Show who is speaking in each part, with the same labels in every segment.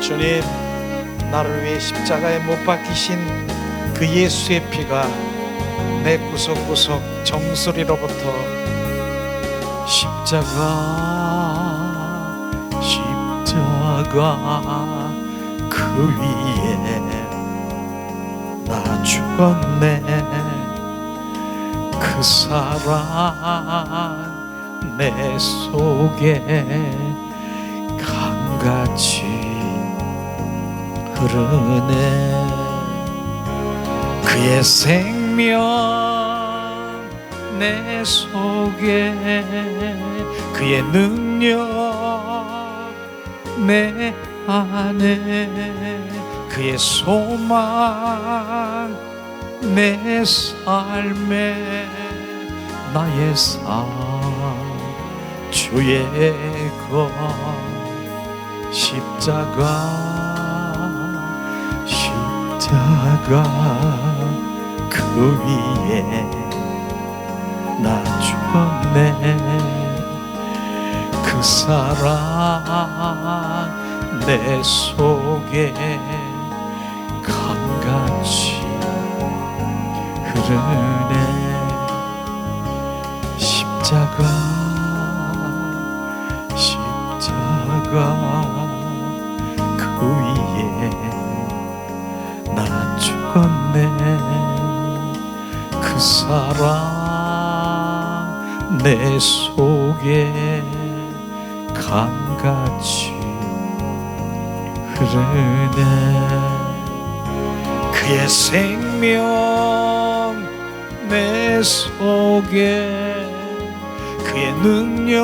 Speaker 1: 주님, 나를 위해 십자가에 못 박히신 그 예수의 피가 내 구석구석 정수리로부터 십자가 그 위에 나 죽었네. 그 사랑 내 속에 강같이 흐르네. 그의 생명 내 속에, 그의 능력 내 안에, 그의 소망 내 삶에, 나의 삶 주의 것 십자가 그 위에 나 죽었네. 그 사랑 내 속에 강같이 흐르네. 십자가 그 위에 나 죽었네. 그 사랑 내 속에 강같이 흐르네. 그의 생명 내 속에, 그의 능력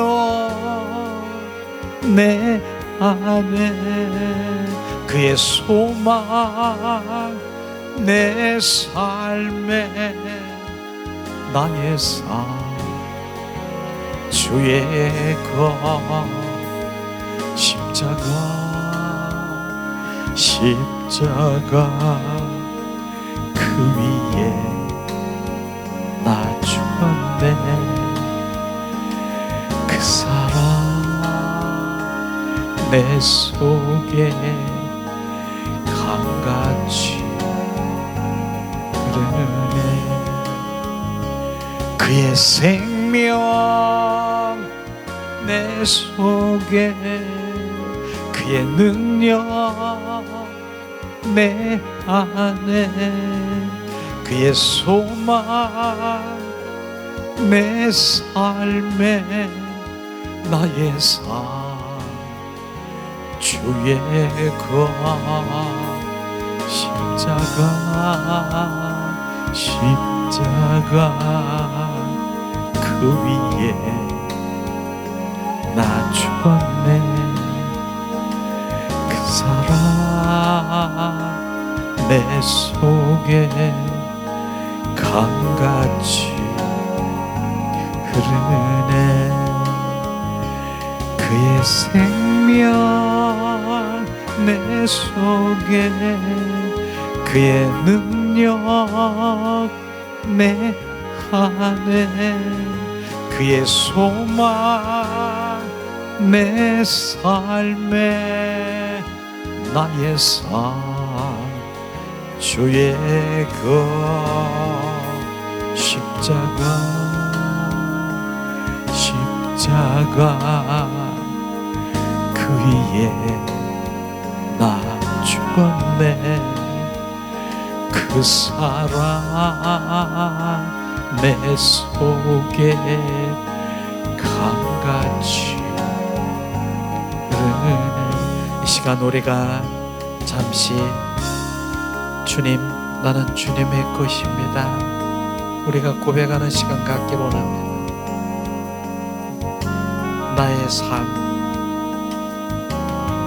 Speaker 1: 내 안에, 그의 소망 내 삶에, 나의 삶 주의 것 십자가 그 위에 나 죽었네. 그 사랑 내 속에 강같이 흐르네. 그의 생명 내 속에, 그의 능력 내 안에, 그의 소망 내 삶에, 나의 삶 주의 것 십자가 그 위에 나 죽었네. 그 사랑 내 속에 강같이 흐르네. 그의 생명 내 속에, 그의 능력 내 안에, 그의 소망 내 삶에, 나의 삶 주의 것 십자가 그 위에 나 죽었네. 그 사랑 내 속에 강같이 흐르네. 이 시간 우리가 잠시 주님, 나는 주님의 것입니다, 우리가 고백하는 시간 갖기 원합니다. 나의 삶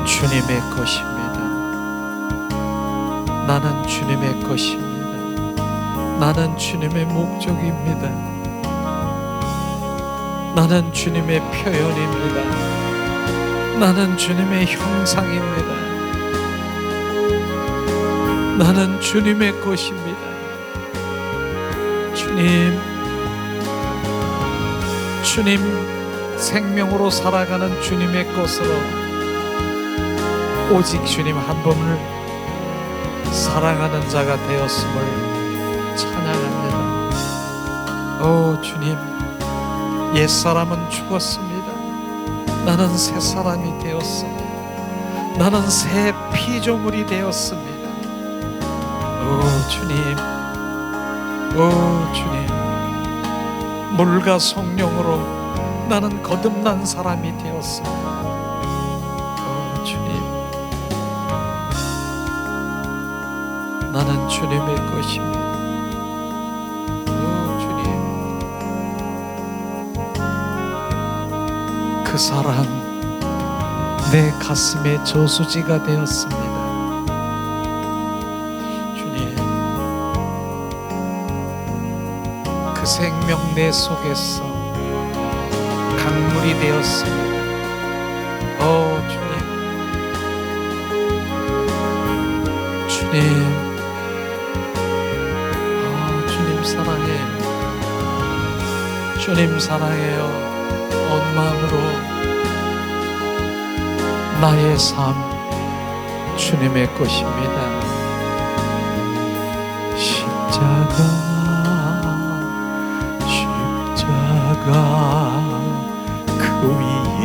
Speaker 1: 주님의 것입니다. 나는 주님의 것입니다. 나는 주님의 목적입니다. 나는 주님의 표현입니다. 나는 주님의 형상입니다. 나는 주님의 것입니다. 주님 생명으로 살아가는 주님의 것으로 오직 주님 한 분을 사랑하는 자가 되었음을 찬양합니다. 오 주님, 옛사람은 죽었습니다. 나는 새 사람이 되었습니다. 나는 새 피조물이 되었습니다. 오 주님, 오 주님, 물과 성령으로 나는 거듭난 사람이 되었습니다. 오 주님, 나는 주님의 것입니다. 오 주님, 그 사랑 내 가슴의 저수지가 되었습니다. 주님, 그 생명 내 속에서 강물이 되었습니다. 오 주님, 주님, 주님 사랑해요. 주님 사랑해요. 온 마음으로 나의 삶 주님의 것입니다. 십자가 그 위에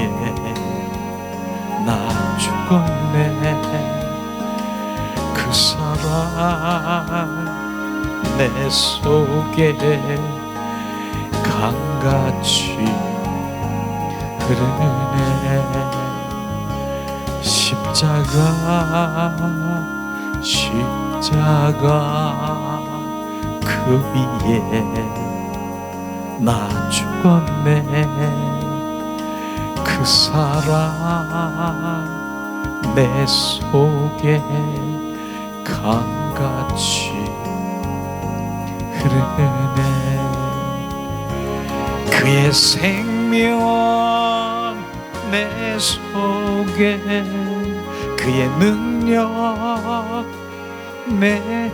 Speaker 1: 나 죽었네. 그 사랑 내 속에 강같이 흐르네. 십자가 그 위에 나 죽었네. 그 사랑 내 속에 강같이 흐르네. 그의 생명 내 속에, 그의 능력 내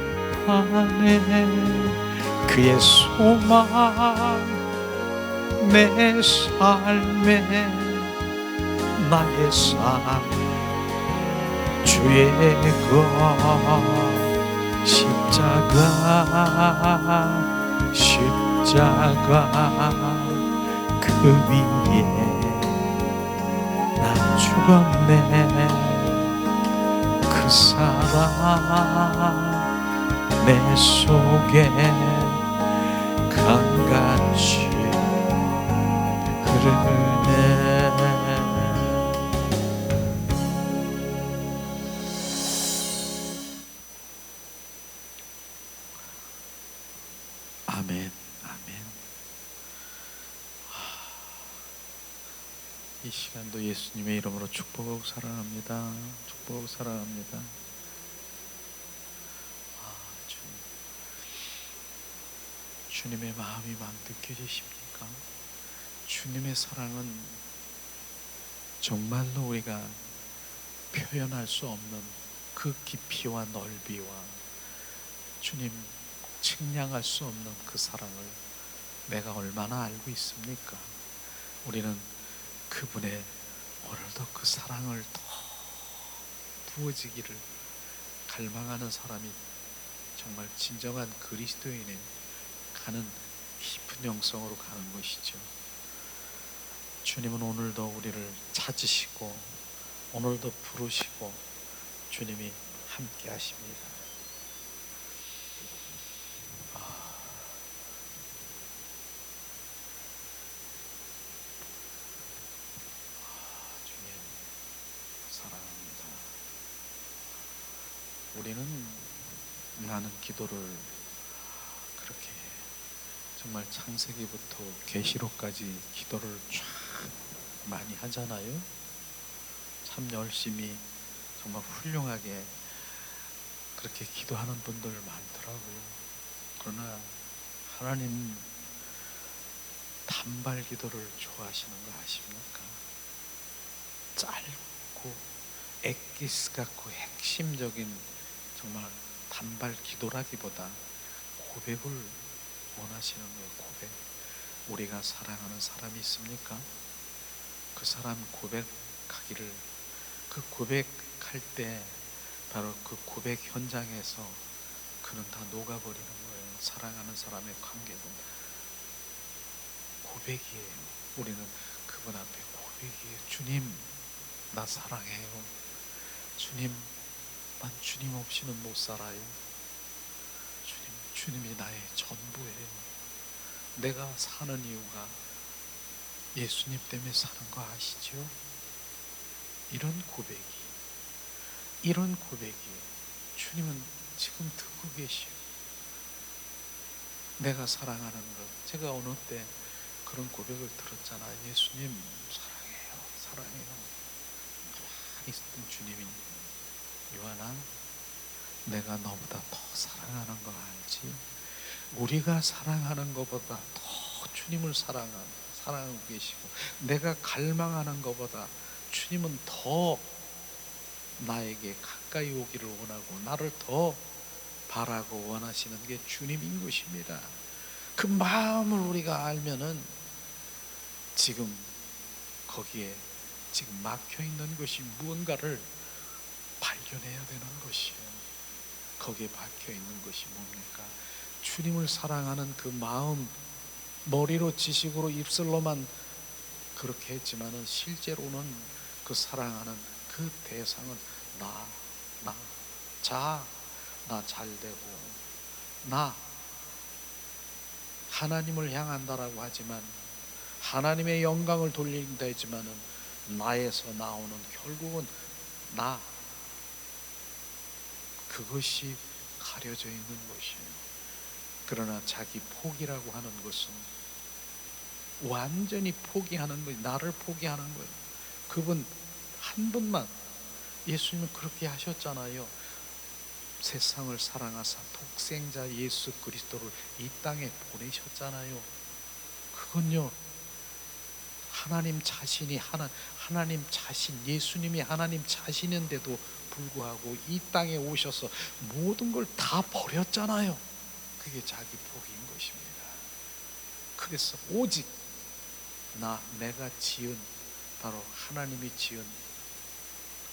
Speaker 1: 안에, 그의 소망 내 삶에, 나의 삶 주의 것. 십자가 그 위에 나 죽었네. 그 사랑 내 속에 강같이 흐르네. 아멘, 아멘. 이 시간도 예수님의 이름으로 축복하고 사랑합니다. 축복하고 사랑합니다. 주님의 마음이 막 느껴지십니까? 주님의 사랑은 정말로 우리가 표현할 수 없는 그 깊이와 넓이와 주님 측량할 수 없는 그 사랑을 내가 얼마나 알고 있습니까? 우리는 그분의 오늘도 그 사랑을 더 부어지기를 갈망하는 사람이 정말 진정한 그리스도인의 가는 깊은 영성으로 가는 것이죠. 주님은 오늘도 우리를 찾으시고 오늘도 부르시고 주님이 함께 하십니다. 주님 사랑합니다. 우리는 많은 기도를 그렇게 정말 창세기부터 계시록까지 기도를 쫙 많이 하잖아요. 참 열심히 정말 훌륭하게 그렇게 기도하는 분들 많더라고요. 그러나 하나님 단발 기도를 좋아하시는 거 아십니까? 짧고 엑기스 같고 핵심적인 정말 단발 기도라기보다 고백을 원하시는 거예요. 고백. 우리가 사랑하는 사람이 있습니까? 그 사람 고백하기를, 그 고백할 고백할 때 바로 그 고백 현장에서 그는 다 녹아버리는 거예요. 사랑하는 사람의 관계는 고백이에요. 우리는 그분 앞에 고백이에요. 주님, 나 사랑해요. 주님, 난 주님 없이는 못 살아요. 주님이 나의 전부예요. 내가 사는 이유가 예수님 때문에 사는 거 아시죠? 이런 고백이 주님은 지금 듣고 계시오. 내가 사랑하는 것, 제가 어느 때 그런 고백을 들었잖아요. 예수님 사랑해요. 가만히 있었던 주님이, 요한아, 내가 너보다 더 사랑하는 거 알지? 우리가 사랑하는 것보다 더 주님을 사랑하고 계시고, 내가 갈망하는 것보다 주님은 더 나에게 가까이 오기를 원하고 나를 더 바라고 원하시는 게 주님인 것입니다. 그 마음을 우리가 알면은 지금 거기에 지금 막혀 있는 것이 무언가를 발견해야 되는 것이에요. 거기에 박혀 있는 것이 뭡니까? 주님을 사랑하는 그 마음, 머리로 지식으로 입술로만 그렇게 했지만은 실제로는 그 사랑하는 그 대상은 나 잘되고, 나 하나님을 향한다라고 하지만, 하나님의 영광을 돌린다 했지만은 나에서 나오는 결국은 나, 그것이 가려져 있는 것이에요. 그러나 자기 포기라고 하는 것은 완전히 포기하는 거예요. 나를 포기하는 거예요. 그분 한 분만, 예수님은 그렇게 하셨잖아요. 세상을 사랑하사 독생자 예수 그리스도를 이 땅에 보내셨잖아요. 그건요, 하나님 자신이 하나님 자신, 예수님이 하나님 자신인데도 불구하고 이 땅에 오셔서 모든 걸 다 버렸잖아요. 그게 자기 포기인 것입니다. 그래서 오직 내가 지은, 바로 하나님이 지은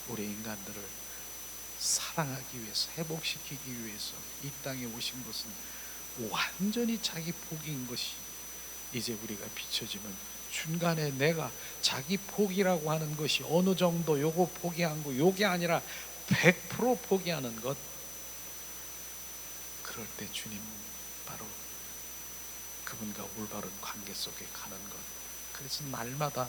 Speaker 1: 우리 인간들을 사랑하기 위해서, 회복시키기 위해서 이 땅에 오신 것은 완전히 자기 포기인 것이 이제 우리가 비춰지면, 중간에 내가 자기 포기라고 하는 것이 어느 정도 요거 포기한 거, 요게 아니라 100% 포기하는 것, 그럴 때 주님 바로 그분과 올바른 관계 속에 가는 것. 그래서 날마다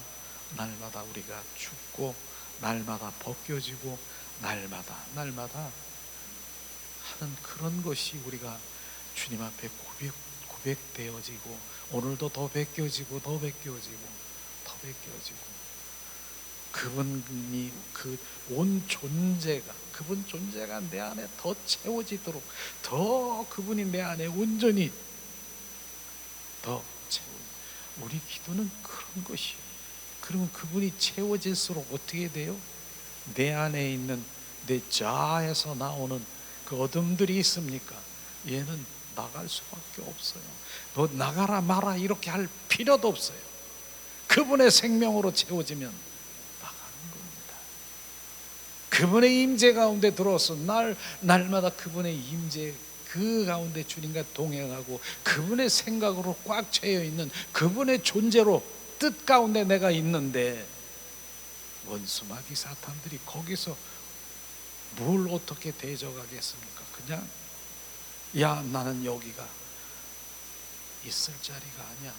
Speaker 1: 우리가 죽고, 날마다 벗겨지고, 날마다 하는 그런 것이 우리가 주님 앞에 고백되어지고, 오늘도 더 벗겨지고 그분이 그 온 존재가, 그분 존재가 내 안에 더 채워지도록, 더 그분이 내 안에 온전히 더 우리 기도는 그런 것이에요. 그러면 그분이 채워질수록 어떻게 돼요? 내 안에 있는, 내 자아에서 나오는 그 어둠들이 있습니까? 얘는 나갈 수밖에 없어요. 너 나가라 마라 이렇게 할 필요도 없어요. 그분의 생명으로 채워지면 나가는 겁니다. 그분의 임재 가운데 들어서 날마다 그분의 임재 그 가운데 주님과 동행하고, 그분의 생각으로 꽉 채여 있는 그분의 존재로 뜻 가운데 내가 있는데, 원수 마귀 사탄들이 거기서 뭘 어떻게 대적하겠습니까? 그냥 야, 나는 여기가 있을 자리가 아니야,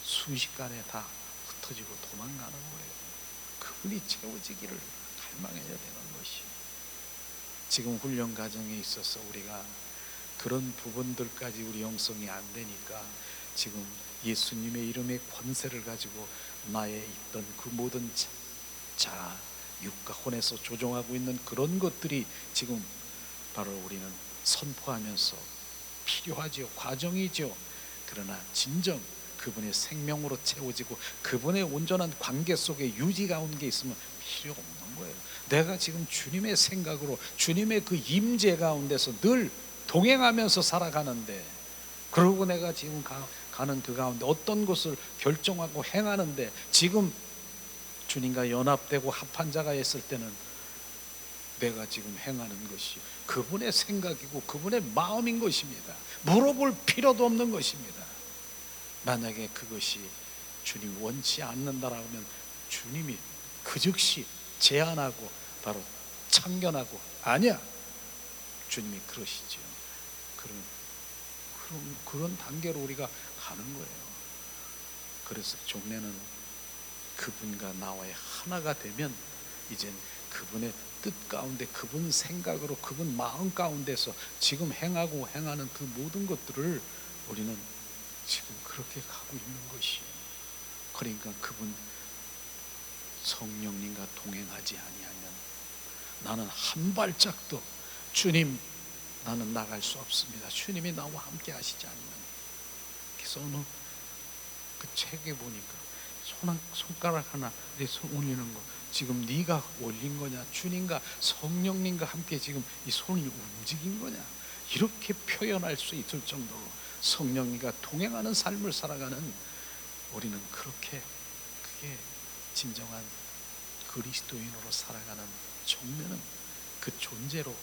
Speaker 1: 순식간에 다 흩어지고 도망가는 거예요. 그분이 채워지기를 갈망해야 되는 것이, 지금 훈련 과정에 있어서 우리가 그런 부분들까지 우리 영성이 안 되니까 지금 예수님의 이름의 권세를 가지고 나의 있던 그 모든 자, 육과 혼에서 조종하고 있는 그런 것들이 지금 바로 우리는 선포하면서 필요하지요. 과정이죠. 그러나 진정 그분의 생명으로 채워지고 그분의 온전한 관계 속에 유지가 온 게 있으면 필요 없는 거예요. 내가 지금 주님의 생각으로, 주님의 그 임재 가운데서 늘 동행하면서 살아가는데, 그러고 내가 지금 가는 그 가운데 어떤 것을 결정하고 행하는데, 지금 주님과 연합되고 합한 자가 있을 때는 내가 지금 행하는 것이 그분의 생각이고 그분의 마음인 것입니다. 물어볼 필요도 없는 것입니다. 만약에 그것이 주님 원치 않는다라고 하면 주님이 그 즉시 제안하고 바로 참견하고 아니야, 주님이 그러시죠. 그런 단계로 우리가 가는 거예요. 그래서 종례는 그분과 나와의 하나가 되면 이젠 그분의 뜻 가운데, 그분 생각으로, 그분 마음 가운데서 지금 행하고 행하는 그 모든 것들을 우리는 지금 그렇게 가고 있는 것이에요. 그러니까 그분 성령님과 동행하지 아니하면 나는 한 발짝도, 주님 나는 나갈 수 없습니다, 주님이 나와 함께 하시지 않으면. 그래서 어느 그 책에 보니까 손가락 하나 내 손 올리는 거 지금 네가 올린 거냐, 주님과 성령님과 함께 지금 이 손이 움직인 거냐, 이렇게 표현할 수 있을 정도로 성령님과 동행하는 삶을 살아가는 우리는 그렇게, 그게 진정한 그리스도인으로 살아가는 종례는 그 존재로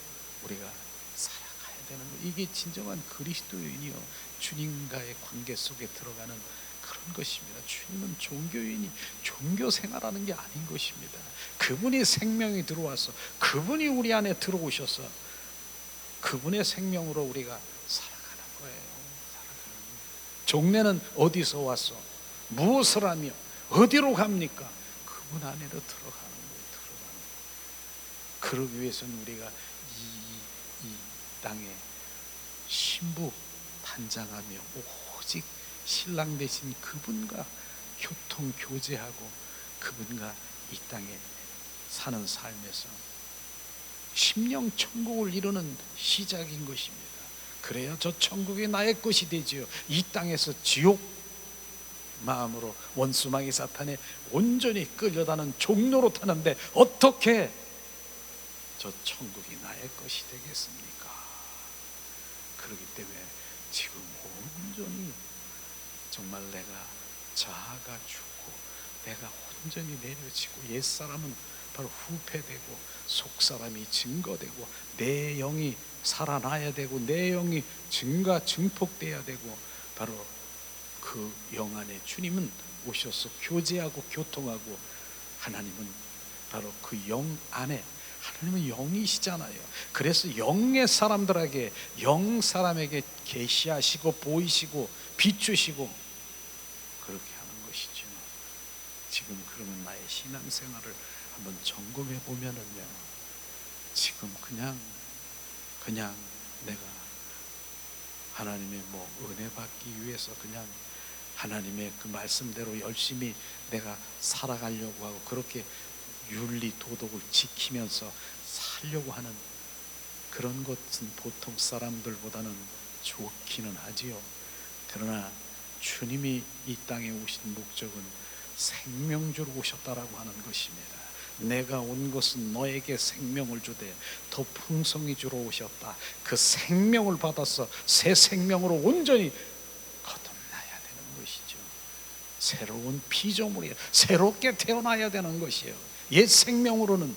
Speaker 1: 우리가 살아가야 되는 거. 이게 진정한 그리스도인이요, 주님과의 관계 속에 들어가는 그런 것입니다. 주님은 종교인이 종교 생활하는 게 아닌 것입니다. 그분이 생명이 들어와서, 그분이 우리 안에 들어오셔서 그분의 생명으로 우리가 살아가는 거예요. 종례는 어디서 와서 무엇을 하며 어디로 갑니까? 그분 안으로 들어가는 거예요. 그러기 위해서는 우리가 이 땅에 신부 단장하며 오직 신랑 되신 그분과 교통 교제하고 그분과 이 땅에 사는 삶에서 심령 천국을 이루는 시작인 것입니다. 그래야 저 천국이 나의 것이 되지요. 이 땅에서 지옥 마음으로 원수마귀 사탄에 온전히 끌려다는 종로로 타는데 어떻게 저 천국이 나의 것이 되겠습니까? 그렇기 때문에 지금 온전히 정말 내가 자아가 죽고 내가 온전히 내려지고, 옛사람은 바로 후패되고 속사람이 증거되고 내 영이 살아나야 되고 내 영이 증폭돼야 되고, 바로 그 영 안에 주님은 오셔서 교제하고 교통하고, 하나님은 바로 그 영 안에, 하나님은 영이시잖아요. 그래서 영의 사람들에게, 영 사람에게 계시하시고 보이시고 비추시고 그렇게 하는 것이죠. 지금 그러면 나의 신앙생활을 한번 점검해 보면은요, 지금 그냥 내가 하나님의 은혜 받기 위해서 그냥 하나님의 그 말씀대로 열심히 내가 살아가려고 하고 그렇게 윤리 도덕을 지키면서 살려고 하는 그런 것은 보통 사람들보다는 좋기는 하지요. 그러나 주님이 이 땅에 오신 목적은 생명 주러 오셨다라고 하는 것입니다. 내가 온 것은 너에게 생명을 주되 더 풍성히 주러 오셨다. 그 생명을 받아서 새 생명으로 온전히 거듭나야 되는 것이죠. 새로운 피조물이에요. 새롭게 태어나야 되는 것이에요. 옛 생명으로는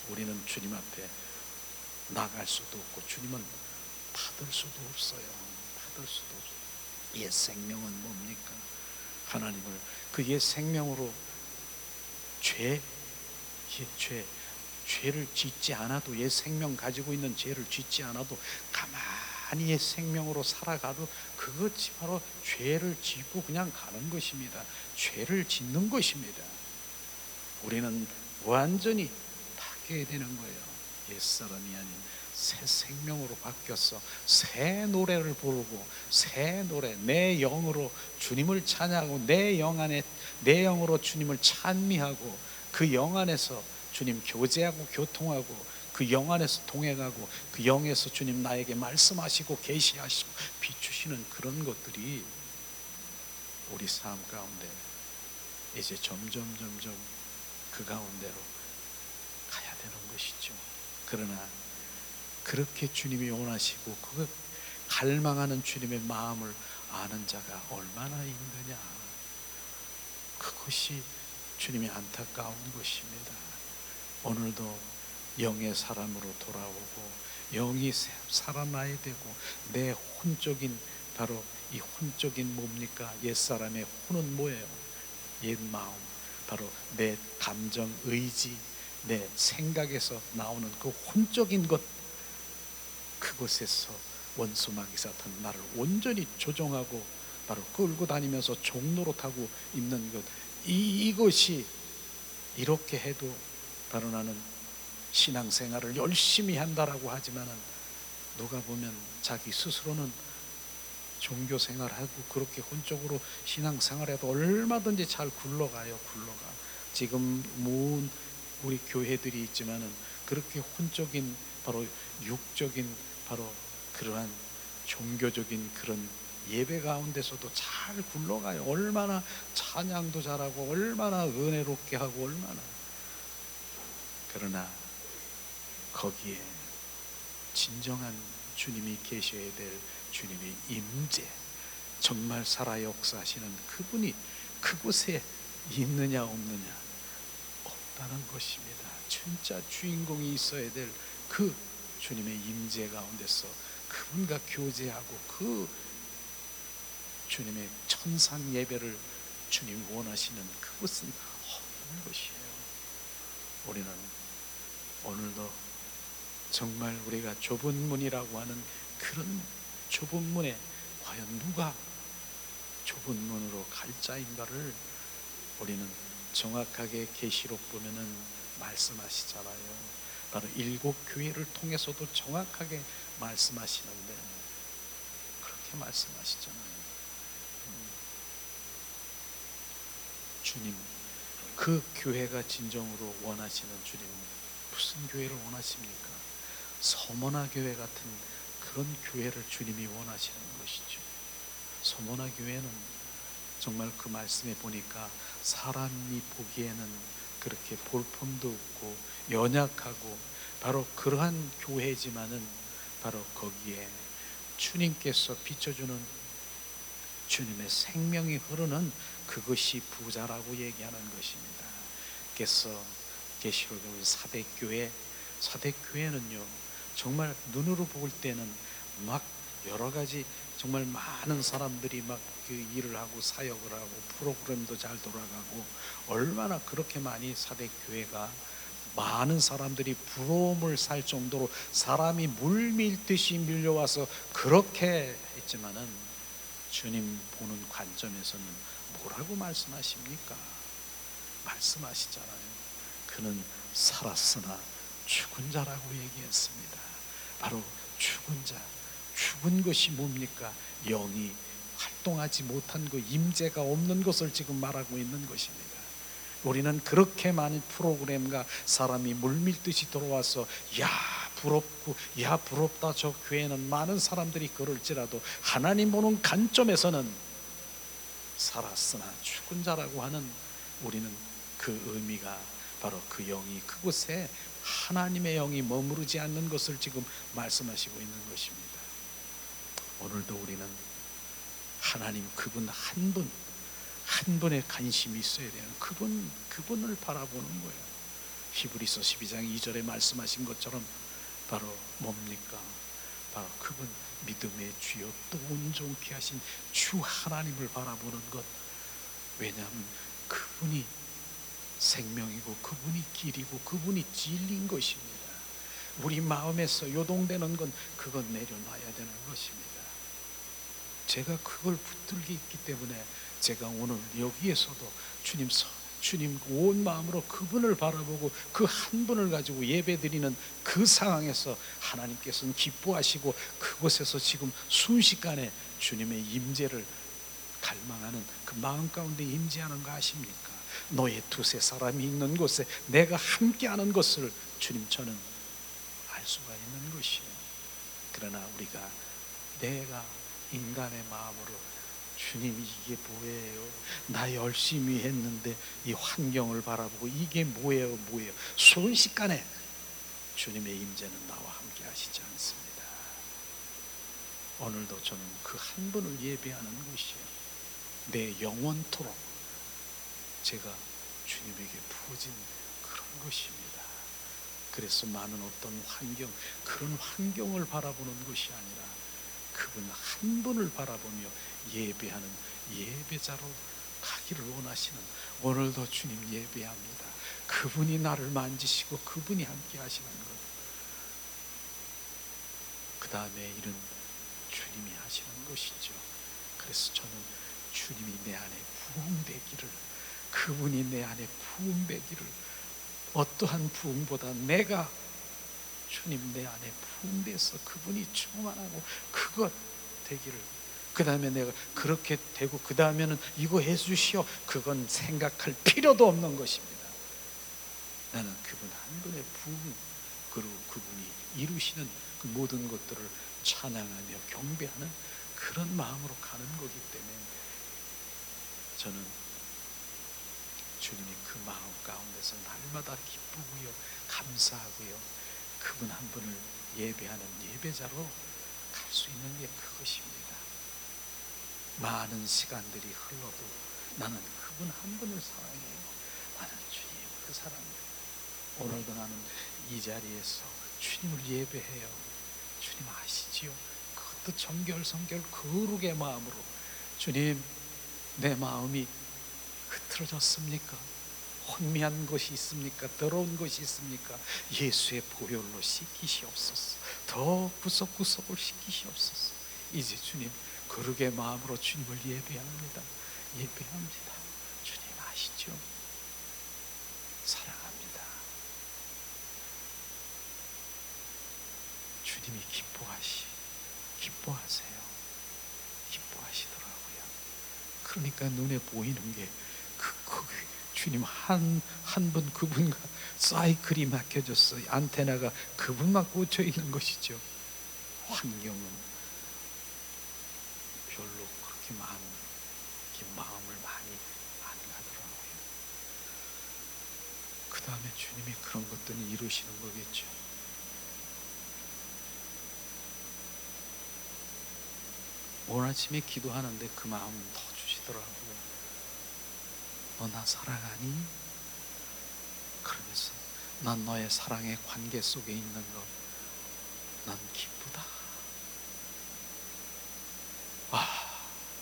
Speaker 1: 우리는 주님 앞에 나갈 수도 없고 주님은 받을 수도 없어요. 받을 수도 없어요. 옛 생명은 뭡니까? 하나님을 그 옛 생명으로 죄를 짓지 않아도, 옛 생명 가지고 있는 죄를 짓지 않아도 가만히 옛 생명으로 살아가도 그것이 바로 죄를 짓고 그냥 가는 것입니다. 죄를 짓는 것입니다. 우리는 완전히 바뀌어야 되는 거예요. 옛사람이 아닌 새 생명으로 바뀌어서 새 노래를 부르고, 새 노래, 내 영으로 주님을 찬양하고 내 영 안에, 내 영으로 주님을 찬미하고 그 영 안에서 주님 교제하고 교통하고 그 영 안에서 동행하고 그 영에서 주님 나에게 말씀하시고 계시하시고 비추시는 그런 것들이 우리 삶 가운데 이제 점점 그 가운데로 가야 되는 것이죠. 그러나 그렇게 주님이 원하시고 그 갈망하는 주님의 마음을 아는 자가 얼마나 있느냐, 그것이 주님이 안타까운 것입니다. 오늘도 영의 사람으로 돌아오고 영이 살아나야 되고, 내 혼적인, 바로 이 혼적인 뭡니까? 옛사람의 혼은 뭐예요? 옛 마음, 바로 내 감정, 의지, 내 생각에서 나오는 그 혼적인 것, 그곳에서 원수 마귀 사탄 나를 온전히 조종하고 바로 끌고 다니면서 종노릇하고 있는 것, 이것이 이렇게 해도 바로 나는 신앙생활을 열심히 한다라고 하지만은 누가 보면 자기 스스로는 종교생활하고 그렇게 혼적으로 신앙생활해도 얼마든지 잘 굴러가요. 지금 모은 우리 교회들이 있지만은 그렇게 혼적인, 바로 육적인, 바로 그러한 종교적인 그런 예배 가운데서도 잘 굴러가요. 얼마나 찬양도 잘하고 얼마나 은혜롭게 하고 얼마나. 그러나 거기에 진정한 주님이 계셔야 될 주님의 임재, 정말 살아 역사하시는 그분이 그곳에 있느냐 없느냐? 없다는 것입니다. 진짜 주인공이 있어야 될 그 주님의 임재 가운데서 그분과 교제하고 그 주님의 천상 예배를 주님이 원하시는 그것은 없는 것이에요. 우리는 오늘도 정말 우리가 좁은 문이라고 하는 그런 좁은 문에 과연 누가 좁은 문으로 갈 자인가를 우리는 정확하게 계시록 보면은 말씀하시잖아요. 바로 7교회를 통해서도 정확하게 말씀하시는데 그렇게 말씀하시잖아요. 주님, 그 교회가 진정으로 원하시는 주님은 무슨 교회를 원하십니까? 서머나 교회 같은 그런 교회를 주님이 원하시는 것이죠. 서머나 교회는 정말 그 말씀에 보니까 사람이 보기에는 그렇게 볼품도 없고 연약하고 바로 그러한 교회지만은 바로 거기에 주님께서 비춰주는 주님의 생명이 흐르는 그것이 부자라고 얘기하는 것입니다. 그래서 계시록에 사대교회는요 정말 눈으로 볼 때는 막 여러 가지 정말 많은 사람들이 막 그 일을 하고 사역을 하고 프로그램도 잘 돌아가고 얼마나 그렇게 많이 사대교회가 많은 사람들이 부러움을 살 정도로 사람이 물밀듯이 밀려와서 그렇게 했지만은 주님 보는 관점에서는 뭐라고 말씀하십니까? 말씀하시잖아요. 그는 살았으나 죽은 자라고 얘기했습니다. 바로 죽은 자, 죽은 것이 뭡니까? 영이 활동하지 못한 그 임재가 없는 것을 지금 말하고 있는 것입니다. 우리는 그렇게 많은 프로그램과 사람이 물밀듯이 들어와서 야 부럽고 야 부럽다, 저 교회는 많은 사람들이 그럴지라도 하나님 보는 관점에서는 살았으나 죽은 자라고 하는 우리는 그 의미가 바로 그 영이 그곳에 하나님의 영이 머무르지 않는 것을 지금 말씀하시고 있는 것입니다. 오늘도 우리는 하나님 그분 한 분에 관심이 있어야 돼요. 그분을 바라보는 거예요. 히브리서 12장 2절에 말씀하신 것처럼 바로 뭡니까? 바로 그분 믿음의 주여 또 온전케 하신 주 하나님을 바라보는 것. 왜냐하면 그분이 생명이고 그분이 길이고 그분이 진리인 것입니다. 우리 마음에서 요동되는 건 그건 내려놔야 되는 것입니다. 제가 그걸 붙들기 있기 때문에 제가 오늘 여기에서도 주님 온 마음으로 그분을 바라보고 그 한 분을 가지고 예배드리는 그 상황에서 하나님께서는 기뻐하시고 그곳에서 지금 순식간에 주님의 임재를 갈망하는 그 마음 가운데 임재하는 거 아십니까? 너의 두세 사람이 있는 곳에 내가 함께하는 것을 주님 저는 알 수가 있는 것이에요. 그러나 우리가 내가 인간의 마음으로 주님 이게 뭐예요? 나 열심히 했는데 이 환경을 바라보고 이게 뭐예요? 순식간에 주님의 임재는 나와 함께 하시지 않습니다. 오늘도 저는 그 한 분을 예배하는 것이에요. 내 영원토록 제가 주님에게 부어진 그런 것입니다. 그래서 많은 어떤 환경, 그런 환경을 바라보는 것이 아니라 그분 한 분을 바라보며 예배하는 예배자로 가기를 원하시는, 오늘도 주님 예배합니다. 그분이 나를 만지시고 그분이 함께 하시는 것, 그 다음에 이런 주님이 하시는 것이죠. 그래서 저는 주님이 내 안에 부흥되기를, 그분이 내 안에 부흥되기를, 어떠한 부흥보다 내가 주님 내 안에 부흥돼서 그분이 충만하고 그것 되기를, 그 다음에 내가 그렇게 되고 그 다음에는 이거 해주시오, 그건 생각할 필요도 없는 것입니다. 나는 그분 한 분의 부흥, 그리고 그분이 이루시는 그 모든 것들을 찬양하며 경배하는 그런 마음으로 가는 거기 때문에 저는 주님이 그 마음 가운데서 날마다 기쁘고요, 감사하고요, 그분 한 분을 예배하는 예배자로 갈 수 있는 게 그것입니다. 많은 시간들이 흘러도 나는 그분 한 분을 사랑해요. 나는 주님 그 사랑해요. 오늘도 나는 이 자리에서 주님을 예배해요. 주님 아시지요? 그것도 정결성결 거룩의 마음으로, 주님 내 마음이 흐트러졌습니까? 혼미한 것이 있습니까? 더러운 것이 있습니까? 예수의 보혈로 씻기시옵소서. 더 구석구석을 씻기시옵소서. 이제 주님 거룩의 마음으로 주님을 예배합니다. 예배합니다. 주님 아시죠? 사랑합니다. 주님이 기뻐하세요. 기뻐하시더라고요. 그러니까 눈에 보이는 게 주님 한 분 그분과 사이클이 막혀졌어요. 안테나가 그분만 꽂혀 있는 것이죠. 환경은 별로 그렇게 마음을 많이 안 가더라고요. 그 다음에 주님이 그런 것들을 이루시는 거겠죠. 오늘 아침에 기도하는데 그 마음을 더 주시더라고요. 너 나 사랑하니? 그러면서 난 너의 사랑의 관계 속에 있는 것, 난 기쁘다.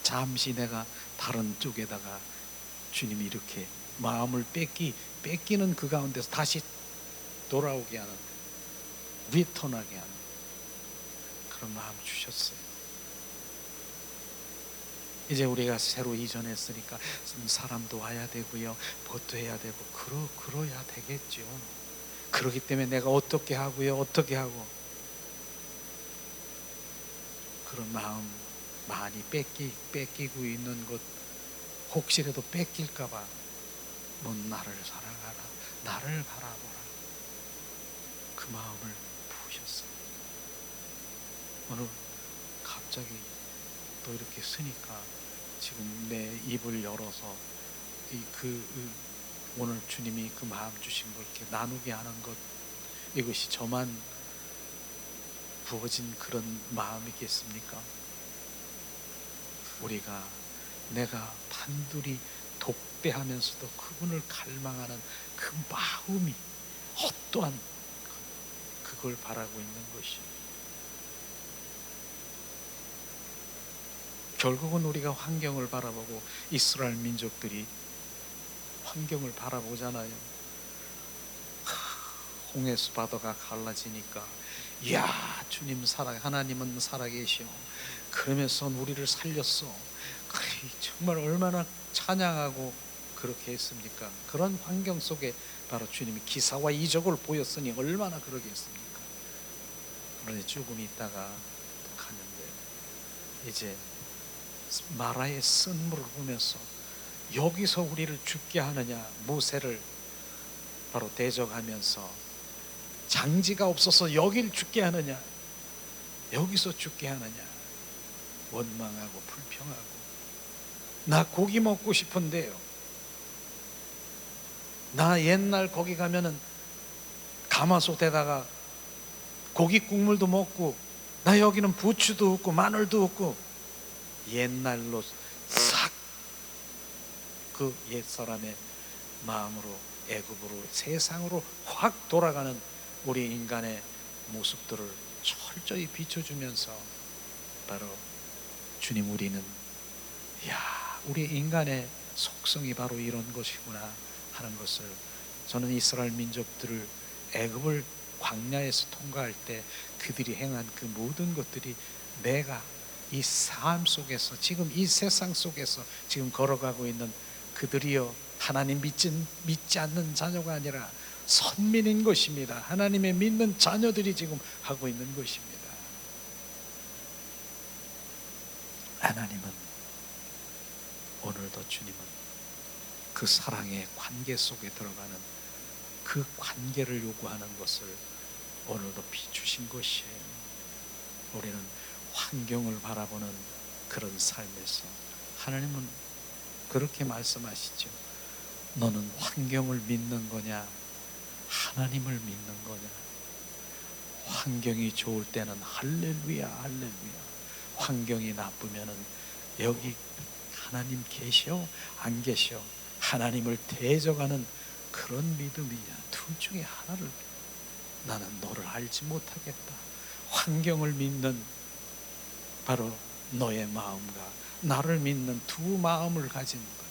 Speaker 1: 잠시 내가 다른 쪽에다가 주님이 이렇게 마음을 뺏기는 그 가운데서 다시 돌아오게 하는, 리턴하게 하는 그런 마음 주셨어요. 이제 우리가 새로 이전했으니까 사람도 와야 되고요, 뭣도 해야 되고 그러야 되겠죠. 그렇기 때문에 내가 어떻게 하고요, 어떻게 하고, 그런 마음 많이 뺏기고 있는 것, 혹시라도 뺏길까봐 나를 사랑하라, 나를 바라보라, 그 마음을 부으셨어요. 오늘 갑자기 또 이렇게 쓰니까 지금 내 입을 열어서 오늘 주님이 그 마음 주신 걸 이렇게 나누게 하는 것, 이것이 저만 부어진 그런 마음이겠습니까? 내가 단둘이 독대하면서도 그분을 갈망하는 그 마음이 어떠한 그걸 바라고 있는 것이, 결국은 우리가 환경을 바라보고, 이스라엘 민족들이 환경을 바라보잖아요. 홍해수 바다가 갈라지니까 이야 주님 하나님은 살아계시오, 그러면서 우리를 살렸어, 정말 얼마나 찬양하고 그렇게 했습니까? 그런 환경 속에 바로 주님이 기사와 이적을 보였으니 얼마나 그러겠습니까? 그런데 조금 있다가 또 가는데 이제 마라의 쓴물을 보면서 여기서 우리를 죽게 하느냐, 모세를 바로 대적하면서 장지가 없어서 여길 죽게 하느냐, 여기서 죽게 하느냐, 원망하고 불평하고, 나 고기 먹고 싶은데요, 나 옛날 거기 가면은 가마솥에다가 고기 국물도 먹고, 나 여기는 부추도 없고 마늘도 없고, 옛날로 싹 그 옛사람의 마음으로 애굽으로, 세상으로 확 돌아가는 우리 인간의 모습들을 철저히 비춰주면서 바로 주님, 우리는 우리 인간의 속성이 바로 이런 것이구나 하는 것을, 저는 이스라엘 민족들을 애굽을 광야에서 통과할 때 그들이 행한 그 모든 것들이 내가 이 삶 속에서, 지금 이 세상 속에서 지금 걸어가고 있는 그들이여 하나님 믿지 않는 자녀가 아니라 선민인 것입니다. 하나님의 믿는 자녀들이 지금 하고 있는 것입니다. 하나님은 오늘도, 주님은 그 사랑의 관계 속에 들어가는 그 관계를 요구하는 것을 오늘도 비추신 것이에요. 우리는 환경을 바라보는 그런 삶에서 하나님은 그렇게 말씀하시죠. 너는 환경을 믿는 거냐, 하나님을 믿는 거냐? 환경이 좋을 때는 할렐루야, 할렐루야. 환경이 나쁘면은 여기 하나님 계셔, 안 계셔? 하나님을 대적하는 그런 믿음이냐? 둘 중에 하나를, 나는 너를 알지 못하겠다. 환경을 믿는 바로 너의 마음과 나를 믿는 두 마음을 가진 것.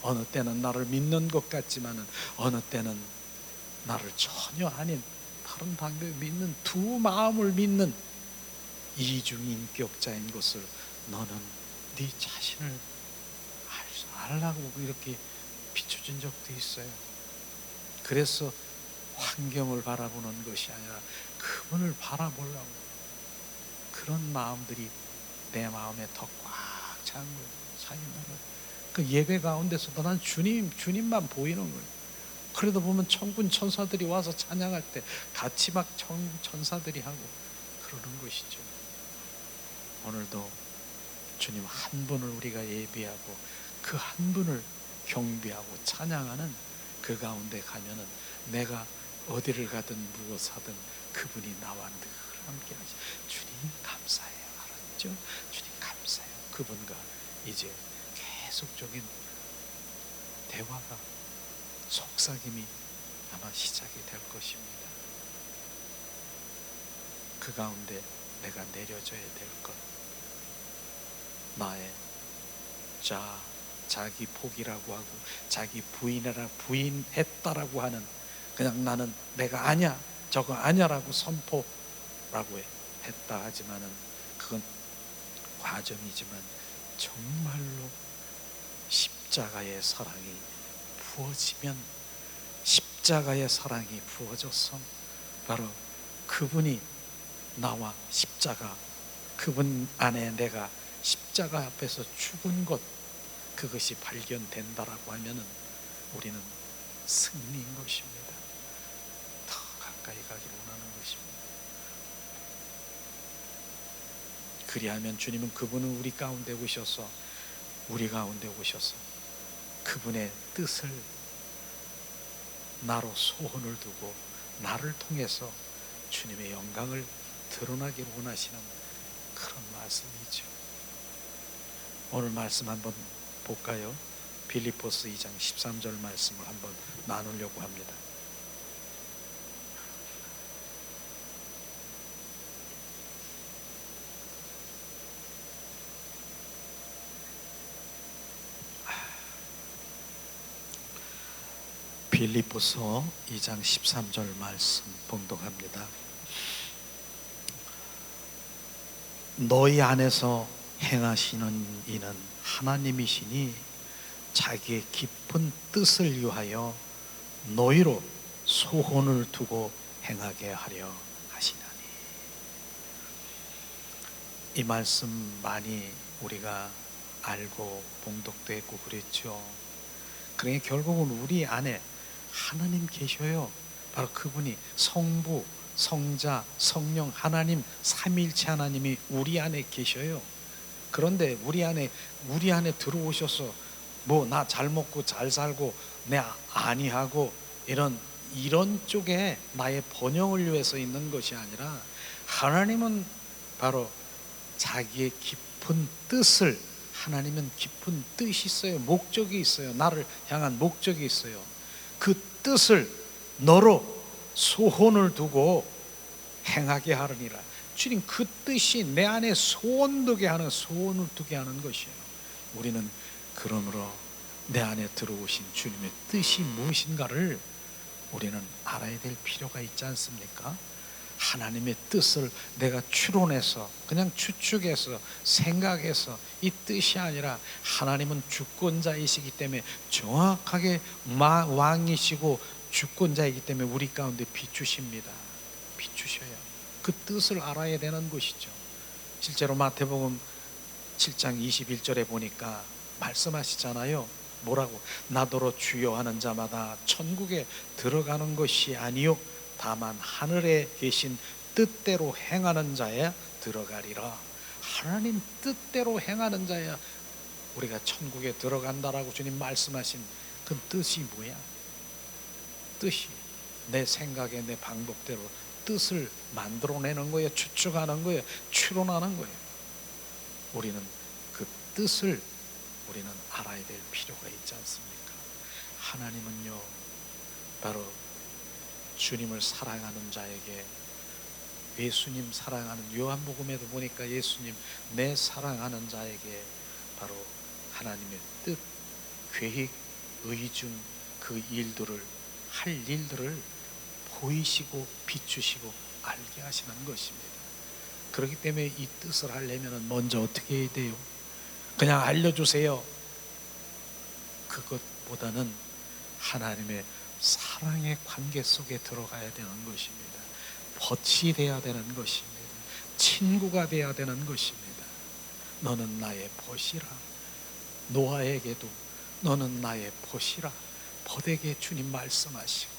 Speaker 1: 어느 때는 나를 믿는 것 같지만은 어느 때는 나를 전혀 아닌 다른 방법에 믿는 두 마음을 믿는 이중인격자인 것을 너는 네 자신을 알라고 이렇게 비춰준 적도 있어요. 그래서 환경을 바라보는 것이 아니라 그분을 바라보려고, 그런 마음들이 내 마음에 더 꽉 찬 거예요. 그 예배 가운데서도 난 주님만 보이는 거예요. 그러다 보면 천군 천사들이 와서 찬양할 때 같이 막 천사들이 하고 그러는 것이죠. 오늘도 주님 한 분을 우리가 예배하고 그 한 분을 경배하고 찬양하는 그 가운데 가면은 내가 어디를 가든 무엇 하든 그분이 나와 늘 함께 하시. 주님 감사해요. 알았죠? 주님 감사해요. 그분과 이제 계속적인 대화가, 속삭임이 아마 시작이 될 것입니다. 그 가운데 내가 내려줘야 될 것, 나의 자기 포기라고 하고 자기 부인했다라고 하는, 그냥 나는 내가 아니야, 저거 아니야라고 선포라고 했다 하지만은 그건 과정이지만 정말로 십자가의 사랑이 부어지면, 십자가의 사랑이 부어져서 바로 그분이 나와 십자가, 그분 안에 내가 십자가 앞에서 죽은 것, 그것이 발견된다라고 하면은 우리는 승리인 것입니다. 더 가까이 가기를 원하는 것입니다. 그리하면 주님은, 그분은 우리 가운데 오셔서, 우리 가운데 오셔서 그분의 뜻을 나로 소원을 두고 나를 통해서 주님의 영광을 드러나기를 원하시는 그런 말씀이죠. 오늘 말씀 한번 볼까요? 빌립보서 2장 13절 말씀을 한번 나누려고 합니다. 빌립보서 2장 13절 말씀 봉독합니다. 너희 안에서 행하시는 이는 하나님이시니 자기의 깊은 뜻을 위하여 너희로 소원을 두고 행하게 하려 하시나니. 이 말씀 많이 우리가 알고 봉독도 했고 그랬죠. 그러니까 결국은 우리 안에 하나님 계셔요. 바로 그분이 성부, 성자, 성령, 하나님 삼위일체 하나님이 우리 안에 계셔요. 그런데 우리 안에 들어오셔서 뭐 나 잘 먹고 잘 살고 내 아니하고 이런 쪽에 나의 번영을 위해서 있는 것이 아니라, 하나님은 바로 자기의 깊은 뜻을, 하나님은 깊은 뜻이 있어요. 목적이 있어요. 나를 향한 목적이 있어요. 그 뜻을 너로 소원을 두고 행하게 하느니라. 주님 그 뜻이 내 안에 소원을 두게 하는 것이에요. 우리는 그러므로 내 안에 들어오신 주님의 뜻이 무엇인가를 우리는 알아야 될 필요가 있지 않습니까? 하나님의 뜻을 내가 추론해서 그냥 추측해서 생각해서 이 뜻이 아니라 하나님은 주권자이시기 때문에 정확하게 왕이시고 주권자이기 때문에 우리 가운데 비추십니다. 비추셔요. 그 뜻을 알아야 되는 것이죠. 실제로 마태복음 7장 21절에 보니까 말씀하시잖아요. 뭐라고? 나더러 주여 하는 자마다 천국에 들어가는 것이 아니요 다만 하늘에 계신 뜻대로 행하는 자야 들어가리라. 하나님 뜻대로 행하는 자야 우리가 천국에 들어간다라고 주님 말씀하신 그 뜻이 뭐야? 뜻이 내 생각에 내 방법대로 뜻을 만들어내는 거예요. 추측하는 거예요. 추론하는 거예요. 우리는 그 뜻을 우리는 알아야 될 필요가 있지 않습니까? 하나님은요 바로 주님을 사랑하는 자에게, 예수님 사랑하는, 요한복음에도 보니까 예수님 내 사랑하는 자에게 바로 하나님의 뜻, 계획, 의중, 그 일들을 할 일들을 보이시고 비추시고 알게 하시는 것입니다. 그렇기 때문에 이 뜻을 하려면 먼저 어떻게 해야 돼요? 그냥 알려주세요. 그것보다는 하나님의 사랑의 관계 속에 들어가야 되는 것입니다. 벗이 되어야 되는 것입니다. 친구가 되어야 되는 것입니다. 너는 나의 벗이라. 노아에게도 너는 나의 벗이라 벗에게 주님 말씀하시고,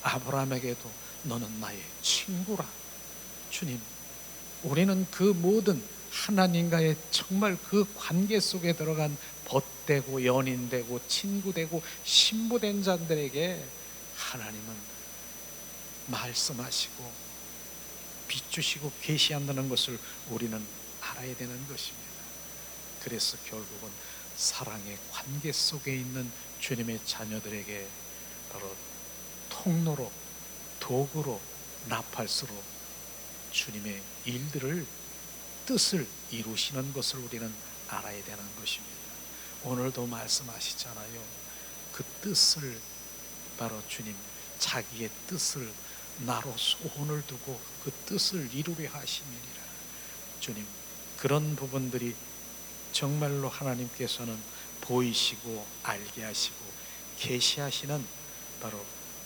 Speaker 1: 아브라함에게도 너는 나의 친구라. 주님, 우리는 그 모든 하나님과의 정말 그 관계 속에 들어간 벗되고 연인되고 친구되고 신부된 자들에게 하나님은 말씀하시고 비추시고 계시한다는 것을 우리는 알아야 되는 것입니다. 그래서 결국은 사랑의 관계 속에 있는 주님의 자녀들에게 바로 통로로, 도구로, 나팔수로 주님의 일들을, 뜻을 이루시는 것을 우리는 알아야 되는 것입니다. 오늘도 말씀하시잖아요. 그 뜻을 바로 주님 자기의 뜻을 나로 소원을 두고 그 뜻을 이루려 하심이니라. 주님, 그런 부분들이 정말로 하나님께서는 보이시고 알게 하시고 계시하시는 바로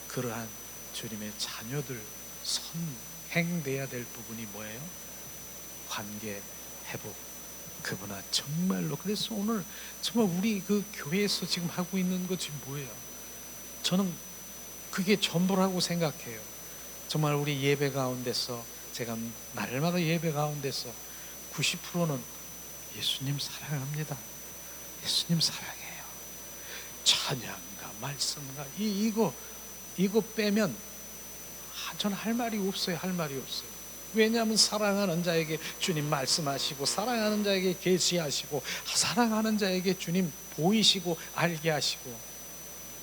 Speaker 1: 그러한 주님의 자녀들 선행돼야 될 부분이 뭐예요? 관계 회복. 그분아 정말로, 그래서 오늘 정말 우리 그 교회에서 지금 하고 있는 것이 뭐예요? 저는 그게 전부라고 생각해요. 정말 우리 예배 가운데서, 제가 날마다 예배 가운데서 90%는 예수님 사랑합니다, 예수님 사랑해요, 찬양과 말씀과 이거 빼면 저는 할 말이 없어요. 할 말이 없어요. 왜냐하면 사랑하는 자에게 주님 말씀하시고, 사랑하는 자에게 계시하시고, 사랑하는 자에게 주님 보이시고 알게 하시고.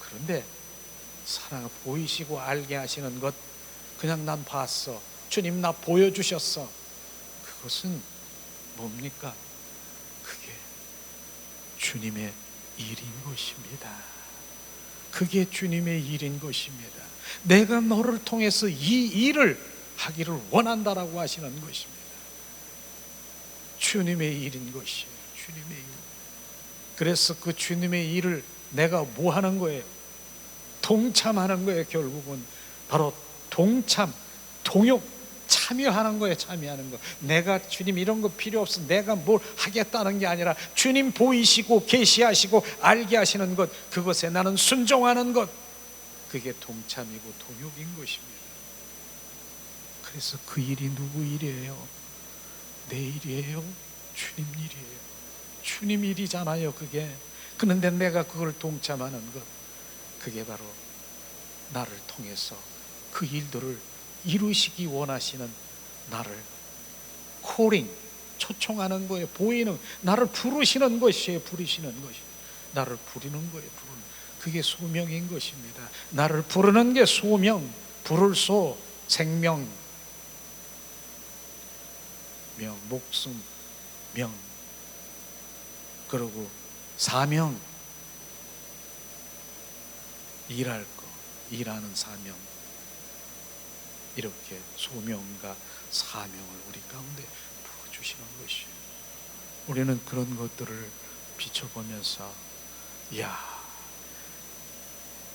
Speaker 1: 그런데 사랑 보이시고 알게 하시는 것, 그냥 난 봤어, 주님 나 보여주셨어, 그것은 뭡니까? 그게 주님의 일인 것입니다. 그게 주님의 일인 것입니다. 내가 너를 통해서 이 일을 하기를 원한다라고 하시는 것입니다. 주님의 일인 것이에요. 주님의 일. 그래서 그 주님의 일을 내가 뭐 하는 거예요? 동참하는 거예요. 결국은 바로 동참, 동역, 참여하는 거예요. 참여하는 거. 내가 주님 이런 거 필요 없어, 내가 뭘 하겠다는 게 아니라 주님 보이시고 계시하시고 알게 하시는 것, 그것에 나는 순종하는 것, 그게 동참이고 동역인 것입니다. 그래서 그 일이 누구 일이에요? 내 일이에요? 주님 일이에요. 주님 일이잖아요 그게. 그런데 내가 그걸 동참하는 것, 그게 바로 나를 통해서 그 일들을 이루시기 원하시는 나를 콜링, 초청하는 거예요. 보이는, 나를 부르시는 것이에요. 부르시는 것이, 나를 부르는 거예요. 부르는, 그게 소명인 것입니다. 나를 부르는 게 소명, 불을 쏘. 생명, 명, 목숨, 명, 그리고 사명, 일할 거, 일하는 사명, 이렇게 소명과 사명을 우리 가운데 부어주시는 것이에요. 우리는 그런 것들을 비춰보면서, 이야,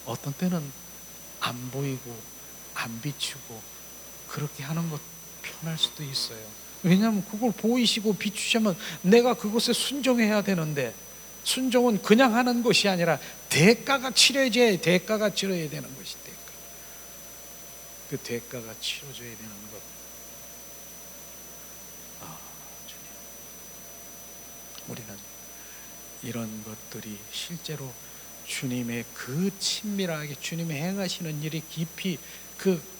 Speaker 1: 어떤 때는 안 보이고 안 비추고 그렇게 하는 것 편할 수도 있어요. 왜냐하면 그걸 보이시고 비추시면 내가 그것에 순종해야 되는데, 순종은 그냥 하는 것이 아니라 대가가 치러져야 되는 것이 대가. 그 대가가 치러져야 되는 것. 주님, 우리는 이런 것들이 실제로 주님의 그 친밀하게 주님이 행하시는 일이 깊이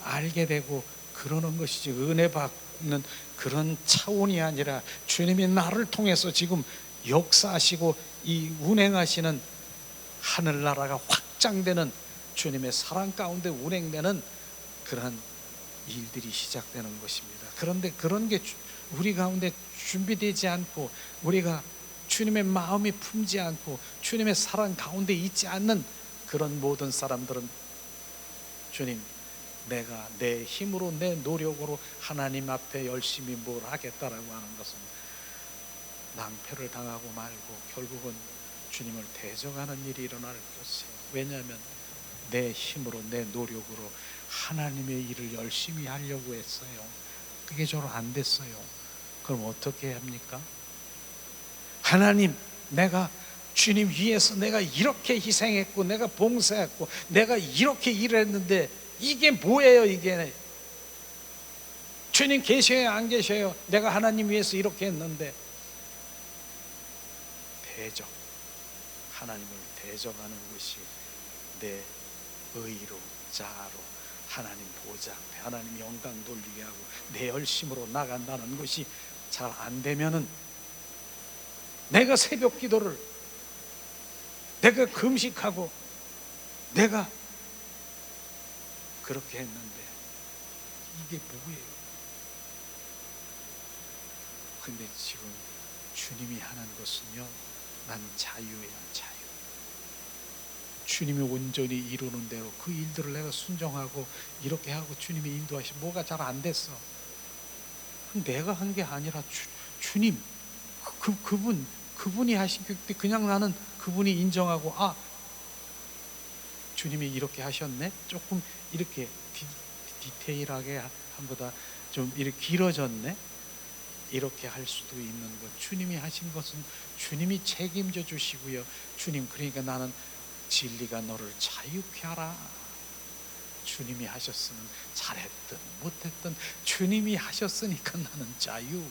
Speaker 1: 알게 되고 그러는 것이지, 은혜 받는 그런 차원이 아니라 주님이 나를 통해서 지금 역사하시고 이 운행하시는 하늘나라가 확장되는 주님의 사랑 가운데 운행되는 그런 일들이 시작되는 것입니다. 그런데 그런 게 우리 가운데 준비되지 않고, 우리가 주님의 마음이 품지 않고 주님의 사랑 가운데 있지 않는 그런 모든 사람들은, 주님, 내가 내 힘으로 내 노력으로 하나님 앞에 열심히 뭘 하겠다라고 하는 것은 낭패를 당하고 말고 결국은 주님을 대적하는 일이 일어날 것이에요. 왜냐하면 내 힘으로 내 노력으로 하나님의 일을 열심히 하려고 했어요. 그게 저로 안 됐어요. 그럼 어떻게 합니까? 하나님, 내가 주님 위해서 내가 이렇게 희생했고 내가 봉사했고 내가 이렇게 일했는데 이게 뭐예요? 이게 주님 계셔요 안 계셔요? 내가 하나님 위해서 이렇게 했는데. 대적, 하나님을 대적하는 것이 내 의로 자아로 하나님 보좌 앞에 하나님 영광 돌리게 하고 내 열심으로 나간다는 것이 잘 안 되면은, 내가 새벽 기도를, 내가 금식하고 내가 그렇게 했는데 이게 뭐예요? 근데 지금 주님이 하는 것은요, 난 자유야, 자유. 주님이 온전히 이루는 대로 그 일들을 내가 순종하고 이렇게 하고 주님이 인도하시면 뭐가 잘 안 됐어. 내가 한 게 아니라 주님, 그분이 하신 때 그냥 나는 그분이 인정하고, 주님이 이렇게 하셨네? 조금 이렇게 디테일하게 한보다 좀 이렇게 길어졌네? 이렇게 할 수도 있는 것. 주님이 하신 것은 주님이 책임져 주시고요. 주님, 그러니까 나는 진리가 너를 자유케 하라. 주님이 하셨으면 잘했든 못했든 주님이 하셨으니까 나는 자유.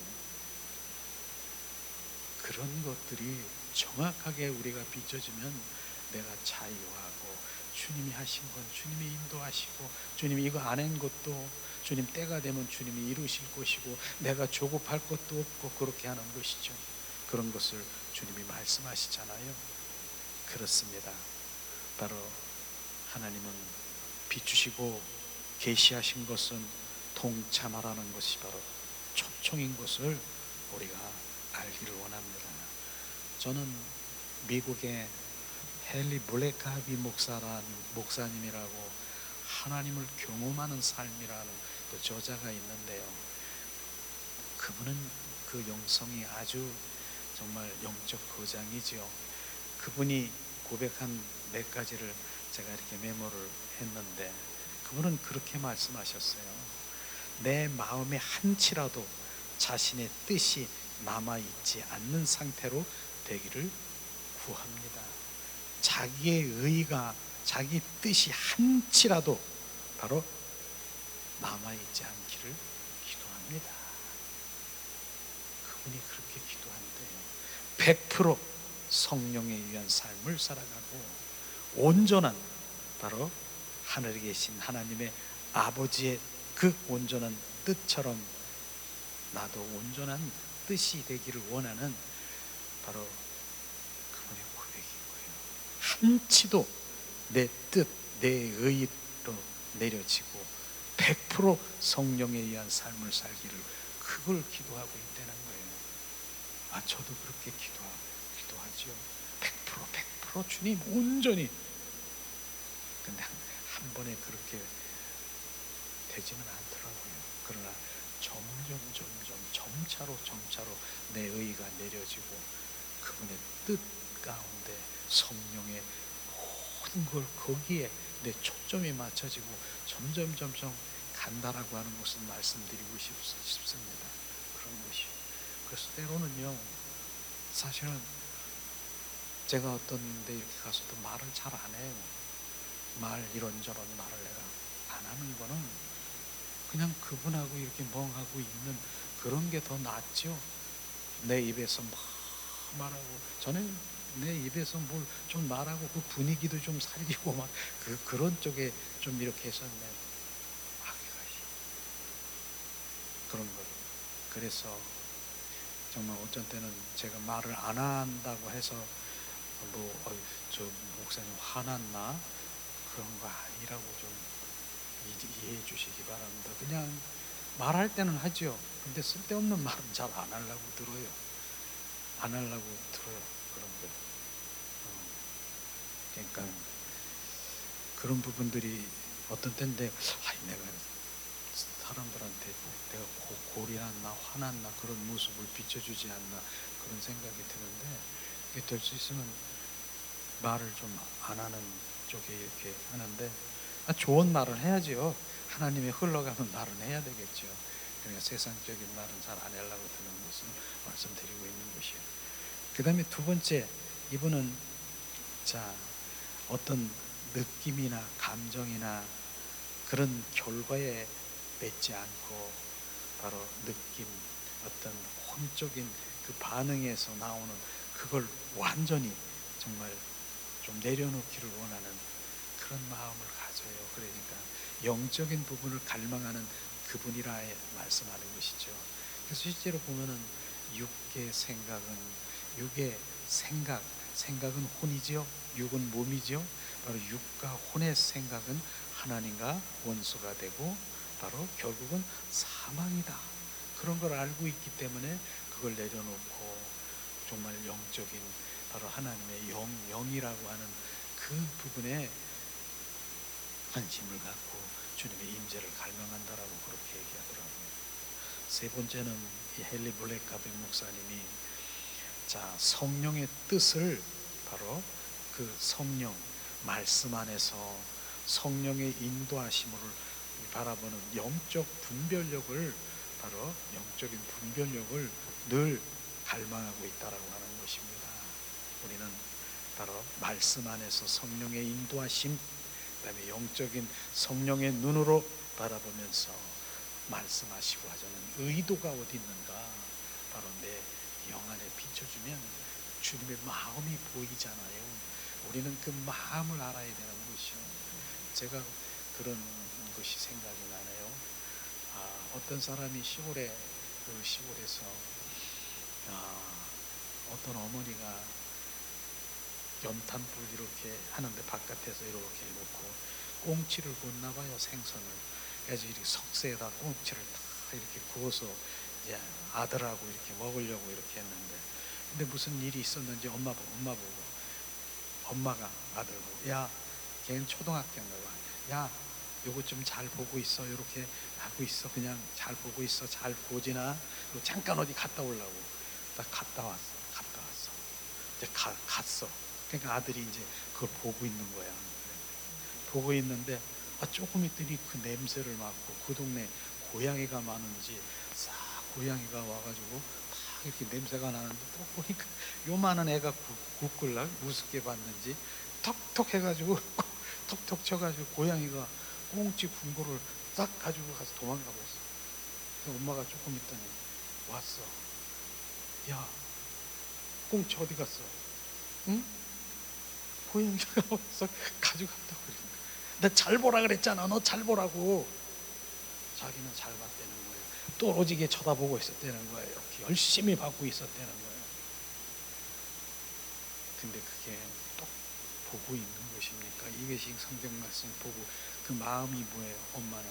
Speaker 1: 그런 것들이 정확하게 우리가 비춰지면 내가 자유하고, 주님이 하신 건 주님이 인도하시고, 주님이 이거 안 한 것도 주님 때가 되면 주님이 이루실 것이고, 내가 조급할 것도 없고 그렇게 하는 것이죠. 그런 것을 주님이 말씀하시잖아요. 그렇습니다. 바로 하나님은 비추시고 계시하신 것은 동참하라는 것이 바로 초청인 것을 우리가 알기를 원합니다. 저는 미국의 헨리 블랙하비 목사님이라고 하나님을 경험하는 삶이라는 그 저자가 있는데요. 그분은 그 영성이 아주 정말 영적 거장이지요. 그분이 고백한 몇 가지를 제가 이렇게 메모를 했는데, 그분은 그렇게 말씀하셨어요. 내 마음에 한치라도 자신의 뜻이 남아있지 않는 상태로 되기를 구합니다. 자기의 의가, 자기 뜻이 한치라도 바로 남아있지 않기를 기도합니다. 그분이 그렇게 기도한대요. 100% 성령에 의한 삶을 살아가고 온전한, 바로 하늘에 계신 하나님의 아버지의 그 온전한 뜻처럼 나도 온전한 뜻이 되기를 원하는 바로 그분의 고백이고요. 한치도 내 뜻, 내 의로 내려지고 100% 성령에 의한 삶을 살기를, 그걸 기도하고 있다는 거예요. 저도 그렇게 기도하지요. 100% 주님 온전히. 근데 한 번에 그렇게 되지는 않더라고요. 그러나 점점 점차로 내 의가 내려지고 그분의 뜻 가운데 성령의 모든 걸 거기에 내 초점이 맞춰지고 점점 간다라고 하는 것을 말씀드리고 싶습니다. 그런 것이. 그래서 때로는요, 사실은 제가 어떤 데 이렇게 가서도 말을 잘 안 해요. 이런저런 말을 내가 안 하는 거는 그냥 그분하고 이렇게 멍하고 있는 그런 게 더 낫죠. 내 입에서 막 말하고, 저는 내 입에서 뭘 좀 말하고 그 분위기도 좀 살리고 막 그런 쪽에 좀 이렇게 해서 그런 거. 그래서 정말 어쩐 때는 제가 말을 안 한다고 해서 저 목사님 화났나? 그런 거 아니라고 좀 이해해 주시기 바랍니다. 그냥 말할 때는 하죠. 근데 쓸데없는 말은 잘 안 하려고 들어요. 그런 거. 그러니까 그런 부분들이 어떤 때인데, 내가 사람들한테 내가 골이났나 화났나 그런 모습을 비춰주지 않나 그런 생각이 드는데, 이게 될 수 있으면 말을 좀 안 하는 쪽에 이렇게 하는데, 좋은 말을 해야죠. 하나님의 흘러가는 말은 해야 되겠죠. 그러니까 세상적인 말은 잘 안 하려고 드는 것을 말씀드리고 있는 것이에요. 그 다음에 두 번째, 이분은 어떤 느낌이나 감정이나 그런 결과에 맺지 않고 바로 느낌, 어떤 혼적인 그 반응에서 나오는 그걸 완전히 정말 좀 내려놓기를 원하는 그런 마음을 가져요. 그러니까 영적인 부분을 갈망하는 그분이라 말씀하는 것이죠. 그래서 실제로 보면은 육의 생각은 혼이죠. 육은 몸이죠. 바로 육과 혼의 생각은 하나님과 원수가 되고 바로 결국은 사망이다. 그런 걸 알고 있기 때문에 그걸 내려놓고 정말 영적인 바로 하나님의 영이라고 하는 그 부분에 관심을 갖고 주님의 임재를 갈망한다라고 그렇게 얘기하더라고요. 세 번째는 이 헨리 블랙가벤 목사님이 성령의 뜻을 바로 그 성령 말씀 안에서 성령의 인도하심을 바라보는 영적인 분별력을 늘 갈망하고 있다라고 하는 것입니다. 우리는 바로 말씀 안에서 성령의 인도하심, 그다음에 영적인 성령의 눈으로 바라보면서 말씀하시고 하자는 의도가 어디 있는가, 바로 내 영 안에 비춰주면 주님의 마음이 보이잖아요. 우리는 그 마음을 알아야 되는 것이요. 제가 그런 것이 생각이 나네요. 어떤 사람이 시골에서 어떤 어머니가 연탄불 이렇게 하는데 바깥에서 이렇게 놓고 꽁치를 굽나 봐요, 생선을. 그래서 이렇게 석쇠에다 꽁치를 다 이렇게 구워서 이제 아들하고 이렇게 먹으려고 이렇게 했는데, 근데 무슨 일이 있었는지 엄마가 아들 보고, 야, 걔는 초등학교인가 봐. 야, 요거 좀 잘 보고 있어. 이렇게 하고 있어. 그냥 잘 보고 있어. 잘 보지나. 잠깐 어디 갔다 오려고. 딱 갔다 왔어. 이제 갔어. 그러니까 아들이 이제 그걸 보고 있는 거야. 보고 있는데 조금 있더니 그 냄새를 맡고, 그 동네 고양이가 많은지 싹 고양이가 와가지고 딱 이렇게 냄새가 나는데, 또 보니까 요만한 애가 굽글라 우습게 봤는지 톡톡 해가지고 톡톡 쳐가지고 고양이가 꽁치 군 거를 딱 가지고 가서 도망가 버렸어. 그래서 엄마가 조금 있더니 왔어. 야, 꽁치 어디 갔어? 응? 고양이가 와서 가져갔다고 그러는 거야. 나 잘 보라 그랬잖아. 너 잘 보라고. 자기는 잘 봤다는 거예요. 떨어지게 쳐다보고 있었다는 거예요. 이렇게 열심히 받고 있었다는 거예요. 근데 그게 또 보고 있는 것입니까? 이것이 성경 말씀 보고 그 마음이 뭐예요? 엄마는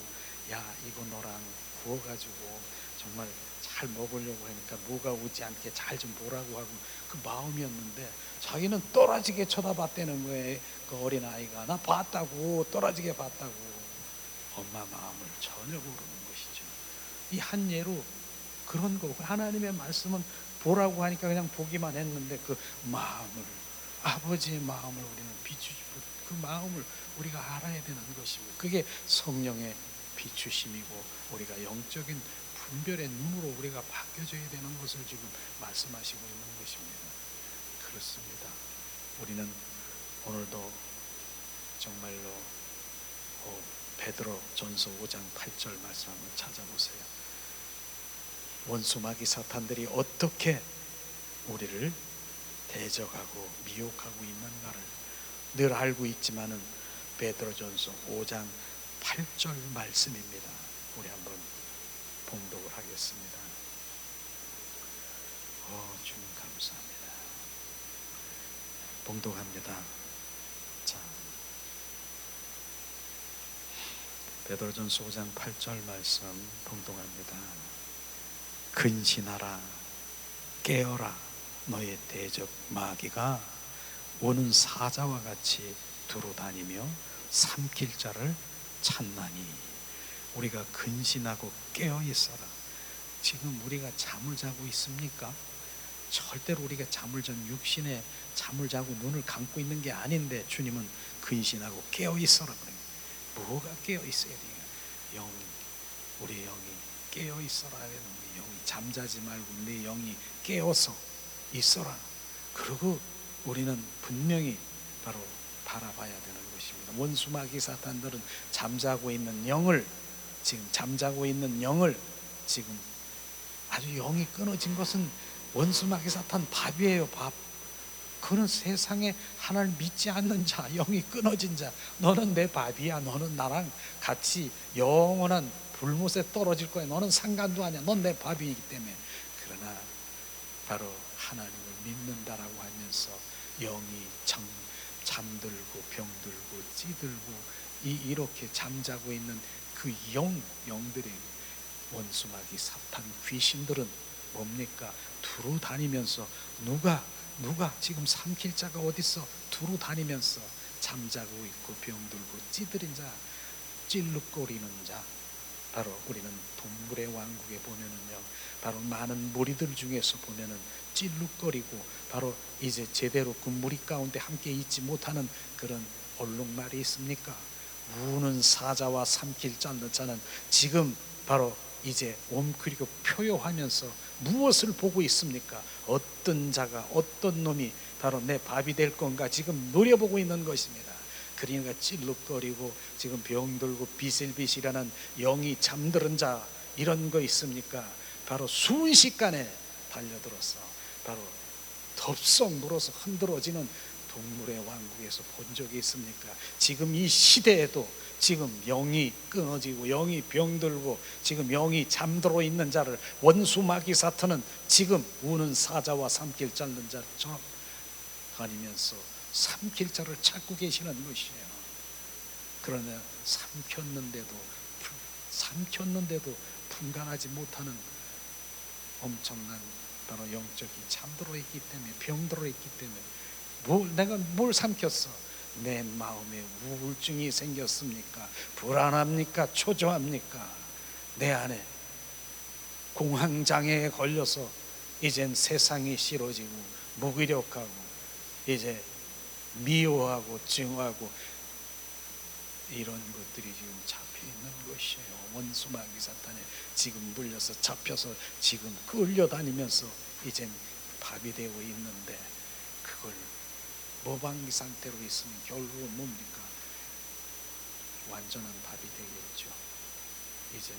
Speaker 1: 야 이거 너랑 구워가지고 정말 잘 먹으려고 하니까 누가 오지 않게 잘 좀 보라고 하고 그 마음이었는데 자기는 떨어지게 쳐다봤다는 거예요. 그 어린아이가 나 봤다고, 떨어지게 봤다고. 엄마 마음을 전혀 모르는 것이죠. 이 한 예로 그런 거고, 하나님의 말씀은 보라고 하니까 그냥 보기만 했는데 그 마음을, 아버지의 마음을 우리는 비추고 그 마음을 우리가 알아야 되는 것입니다. 그게 성령의 비추심이고 우리가 영적인 분별의 눈으로 우리가 바뀌어져야 되는 것을 지금 말씀하시고 있는 것입니다. 그렇습니다. 우리는 오늘도 정말로 베드로 전서 5장 8절 말씀 한번 찾아보세요. 원수 마귀 사탄들이 어떻게 우리를 대적하고 미혹하고 있는가를 늘 알고 있지만은 베드로전서 5장 8절 말씀입니다. 우리 한번 봉독을 하겠습니다. 주님 감사합니다. 봉독합니다. 자, 베드로전서 5장 8절 말씀 봉독합니다. 근신하라, 깨어라. 너의 대적 마귀가 오는 사자와 같이 두루다니며 삼킬 자를 찾나니. 우리가 근신하고 깨어 있어라. 지금 우리가 잠을 자고 있습니까? 절대로 우리가 잠을 잔 육신에 잠을 자고 눈을 감고 있는 게 아닌데 주님은 근신하고 깨어 있어라 그래요. 뭐가 깨어 있어야 돼요? 우리 영이 깨어 있어라. 우리 영이 잠자지 말고 내 영이 깨어서 있어라. 그리고 우리는 분명히 바로 바라봐야 되는 것입니다. 원수 마귀 사탄들은 잠자고 있는 영을 지금 아주 영이 끊어진 것은 원수 마귀 사탄 밥이에요. 밥. 그는 세상에 하나를 믿지 않는 자, 영이 끊어진 자, 너는 내 밥이야. 너는 나랑 같이 영원한 불못에 떨어질 거야. 너는 상관도 아니야. 넌 내 밥이기 때문에. 그러나 바로 하나님을 믿는다라고 하면서 영이 잠들고 병들고 찌들고 이렇게 잠자고 있는 그 영들이 원수 마귀 사탄 귀신들은 뭡니까? 두루 다니면서 누가 지금 삼킬 자가 어딨어? 두루 다니면서 잠자고 있고 병들고 찌들인 자, 찔룩거리는 자. 바로 우리는 동물의 왕국에 보면은요, 바로 많은 무리들 중에서 보면은 찔룩거리고 바로 이제 제대로 그 무리 가운데 함께 있지 못하는 그런 얼룩말이 있습니까? 우는 사자와 삼킬 자는 지금 바로 이제 옴크리고 표효하면서 무엇을 보고 있습니까? 어떤 자가, 어떤 놈이 바로 내 밥이 될 건가 지금 노려보고 있는 것입니다. 그러니까 찔룩거리고 지금 병들고 비실비실하는 영이 잠들은 자, 이런 거 있습니까? 바로 순식간에 달려들어서 바로 덥석 물어서 흔들어지는 동물의 왕국에서 본 적이 있습니까? 지금 이 시대에도 지금 영이 끊어지고 영이 병들고 지금 영이 잠들어 있는 자를 원수 마귀 사탄은 지금 우는 사자와 삼킬 자는 자처럼 다니면서 삼킬 자를 찾고 계시는 것이에요. 그러나 삼켰는데도 분간하지 못하는 엄청난 바로 영적이 잠들어 있기 때문에, 병들어 있기 때문에 내가 뭘 삼켰어? 내 마음에 우울증이 생겼습니까? 불안합니까? 초조합니까? 내 안에 공황장애에 걸려서 이젠 세상이 싫어지고 무기력하고 이제 미워하고 증오하고 이런 것들이 지금 잡혀 있는 것이에요. 원수 마귀 사탄에 지금 물려서 잡혀서 지금 끌려다니면서 이젠 밥이 되고 있는데, 그걸 모방기 상태로 있으면 결국은 뭡니까? 완전한 밥이 되겠죠. 이젠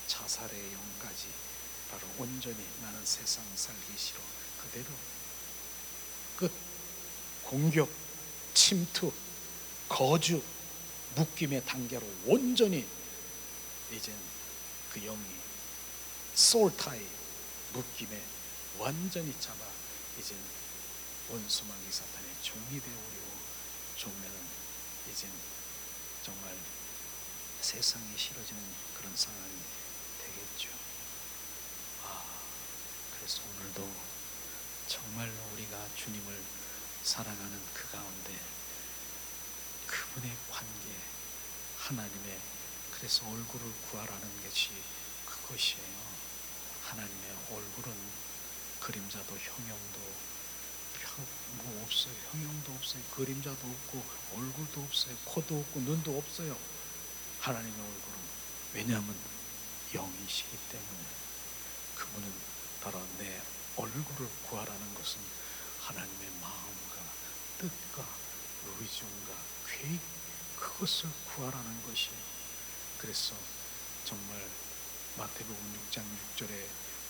Speaker 1: 자살의 영까지 바로 온전히 나는 세상 살기 싫어, 그대로 끝. 공격, 침투, 거주, 묶임의 단계로 온전히 이젠 그 영이 솔타이 묶임에 완전히 잡아 이젠 원수 마귀 사탄의 종이 되어버리고, 종면은 이젠 정말 세상에 싫어지는 그런 상황이 되겠죠. 그래서 오늘도 정말로 우리가 주님을 사랑하는 그 가운데 그분의 관계, 하나님의, 그래서 얼굴을 구하라는 것이 그것이에요. 하나님의 얼굴은 그림자도 형용도 뭐 없어요. 형용도 없어요. 그림자도 없고 얼굴도 없어요. 코도 없고 눈도 없어요. 하나님의 얼굴은. 왜냐하면 영이시기 때문에. 그분은 바로 내 얼굴을 구하라는 것은 하나님의 마음과 뜻과 의중과 계획, 그것을 구하라는 것이. 그래서 정말 마태복음 6장 6절에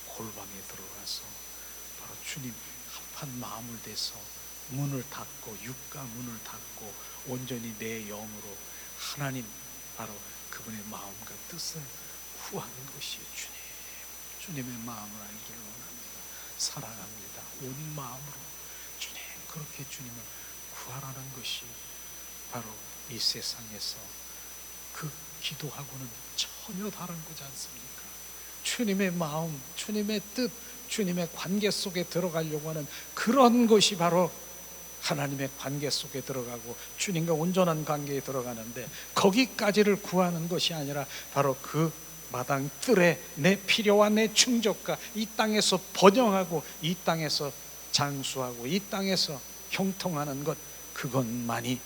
Speaker 1: 골방에 들어가서 바로 주님 한판 마음을 대서 문을 닫고, 육가 문을 닫고 온전히 내 영으로 하나님, 바로 그분의 마음과 뜻을 구하는 것이 주님의 마음을 알기를 원합니다. 사랑합니다. 온 마음으로 주님, 그렇게 주님을 구하라는 것이 바로 이 세상에서 그 기도하고는 전혀 다른 거지 않습니까? 주님의 마음, 주님의 뜻, 주님의 관계 속에 들어가려고 하는 그런 것이 바로 하나님의 관계 속에 들어가고 주님과 온전한 관계에 들어가는데, 거기까지를 구하는 것이 아니라 바로 그 마당 뜰에 내 필요와 내 충족과 이 땅에서 번영하고 이 땅에서 장수하고 이 땅에서 형통하는 것, 그것만이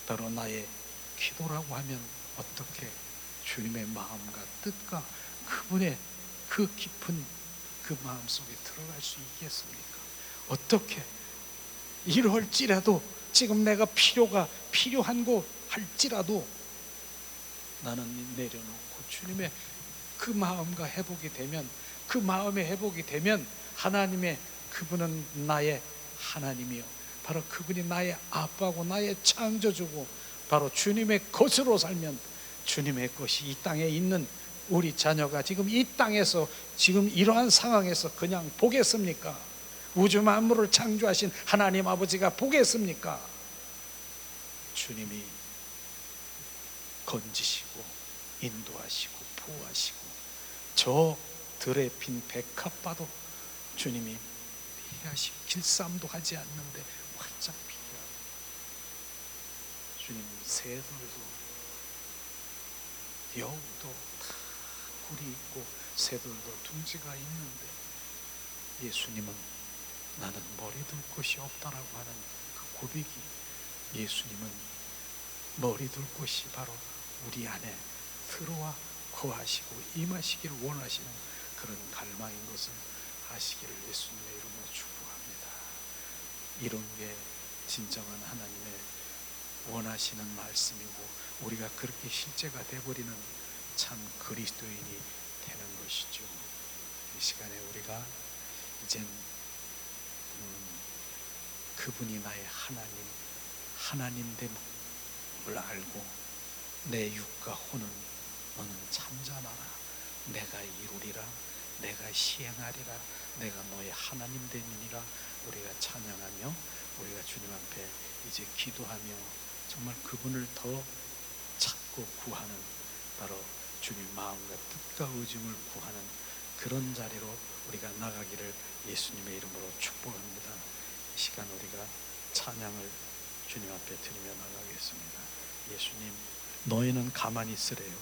Speaker 1: 바로 나의 기도라고 하면 어떻게 주님의 마음과 뜻과 그분의 그 깊은 그 마음 속에 들어갈 수 있겠습니까? 어떻게 이럴지라도, 지금 내가 필요한 거 할지라도 나는 내려놓고 주님의 그 마음과 회복이 되면, 그 마음의 회복이 되면 하나님의, 그분은 나의 하나님이요, 바로 그분이 나의 아빠고 나의 창조주고 바로 주님의 것으로 살면, 주님의 것이 이 땅에 있는 우리 자녀가 지금 이 땅에서 지금 이러한 상황에서 그냥 보겠습니까? 우주 만물을 창조하신 하나님 아버지가 보겠습니까? 주님이 건지시고 인도하시고 보호하시고, 저 들에 핀 백합바도 주님이 피하시고 길쌈도 하지 않는데 활짝 피하고, 주님 새들도 여우도 다 굴이 있고 새들도 둥지가 있는데, 예수님은 나는 머리 둘 곳이 없다라고 하는 그 고백이, 예수님은 머리 둘 곳이 바로 우리 안에 들어와 거하시고 임하시기를 원하시는 그런 갈망인 것을 아시기를 예수님의 이름으로 축복합니다. 이런 게 진정한 하나님의 원하시는 말씀이고, 우리가 그렇게 실제가 되어버리는 참 그리스도인이 되는 것이죠. 이 시간에 우리가 이젠 그분이 나의 하나님됨을 알고, 내 육과 혼은 너는 잠잠하라, 내가 이루리라, 내가 시행하리라, 내가 너의 하나님 됨이니라. 우리가 찬양하며 우리가 주님 앞에 이제 기도하며 정말 그분을 더 찾고 구하는, 바로 주님 마음과 뜻과 의중을 구하는 그런 자리로 우리가 나가기를 예수님의 이름으로 축복합니다. 이 시간 우리가 찬양을 주님 앞에 드리며 나가겠습니다. 예수님, 너희는 가만히 있으래요.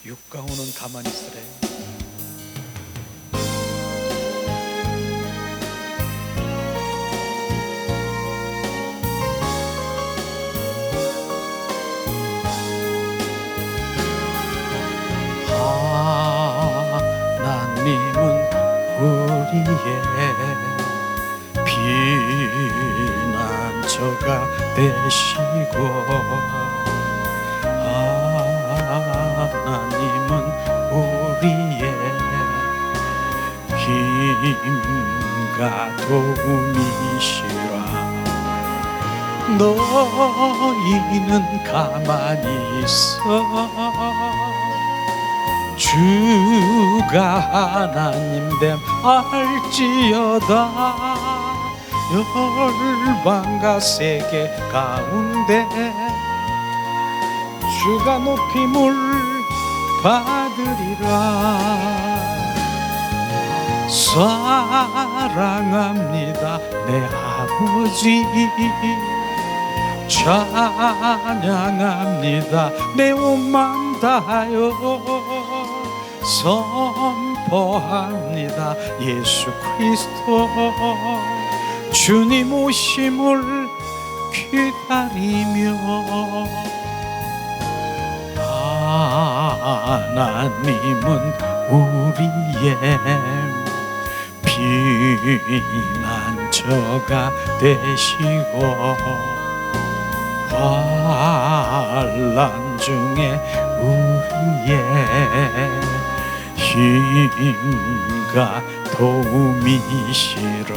Speaker 1: 육과 혼은 가만히 있으래요. 하나님은 우리의 피난처가 되시고, 하나님은 우리의 힘과 도움이시라. 너희는 가만히 있어, 주가 하나님됨 알지어다. 열방과 세계 가운데 주가 높이 받으리라. 사랑합니다 내 아버지, 찬양합니다 내 온 맘 다하여, 선포합니다 예수 그리스도 주님 오심을 기다리며. 하나님은 우리의 피난처가 되시고 환난 중에 우리의 힘과 도움이시라.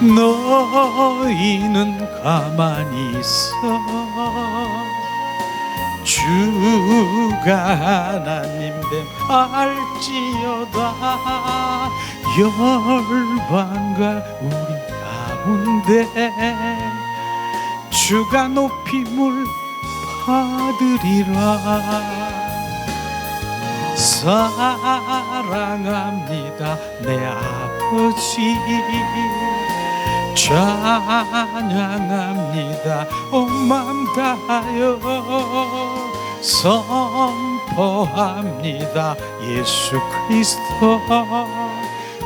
Speaker 1: 너희는 가만히 있어 주가 하나님 됨 알지어다. 열방과 우리 가운데 주가 높임을 받으리라. 사랑합니다 내 아버지, 찬양합니다 온 맘 다하여, 선포합니다 예수 그리스도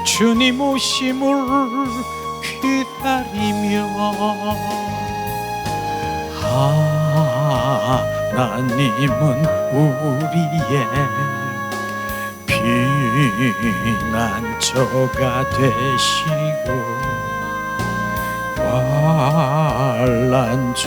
Speaker 1: 주님 오심을 기다리며. 하나님은 우리의 피난처가 되시고 환난 중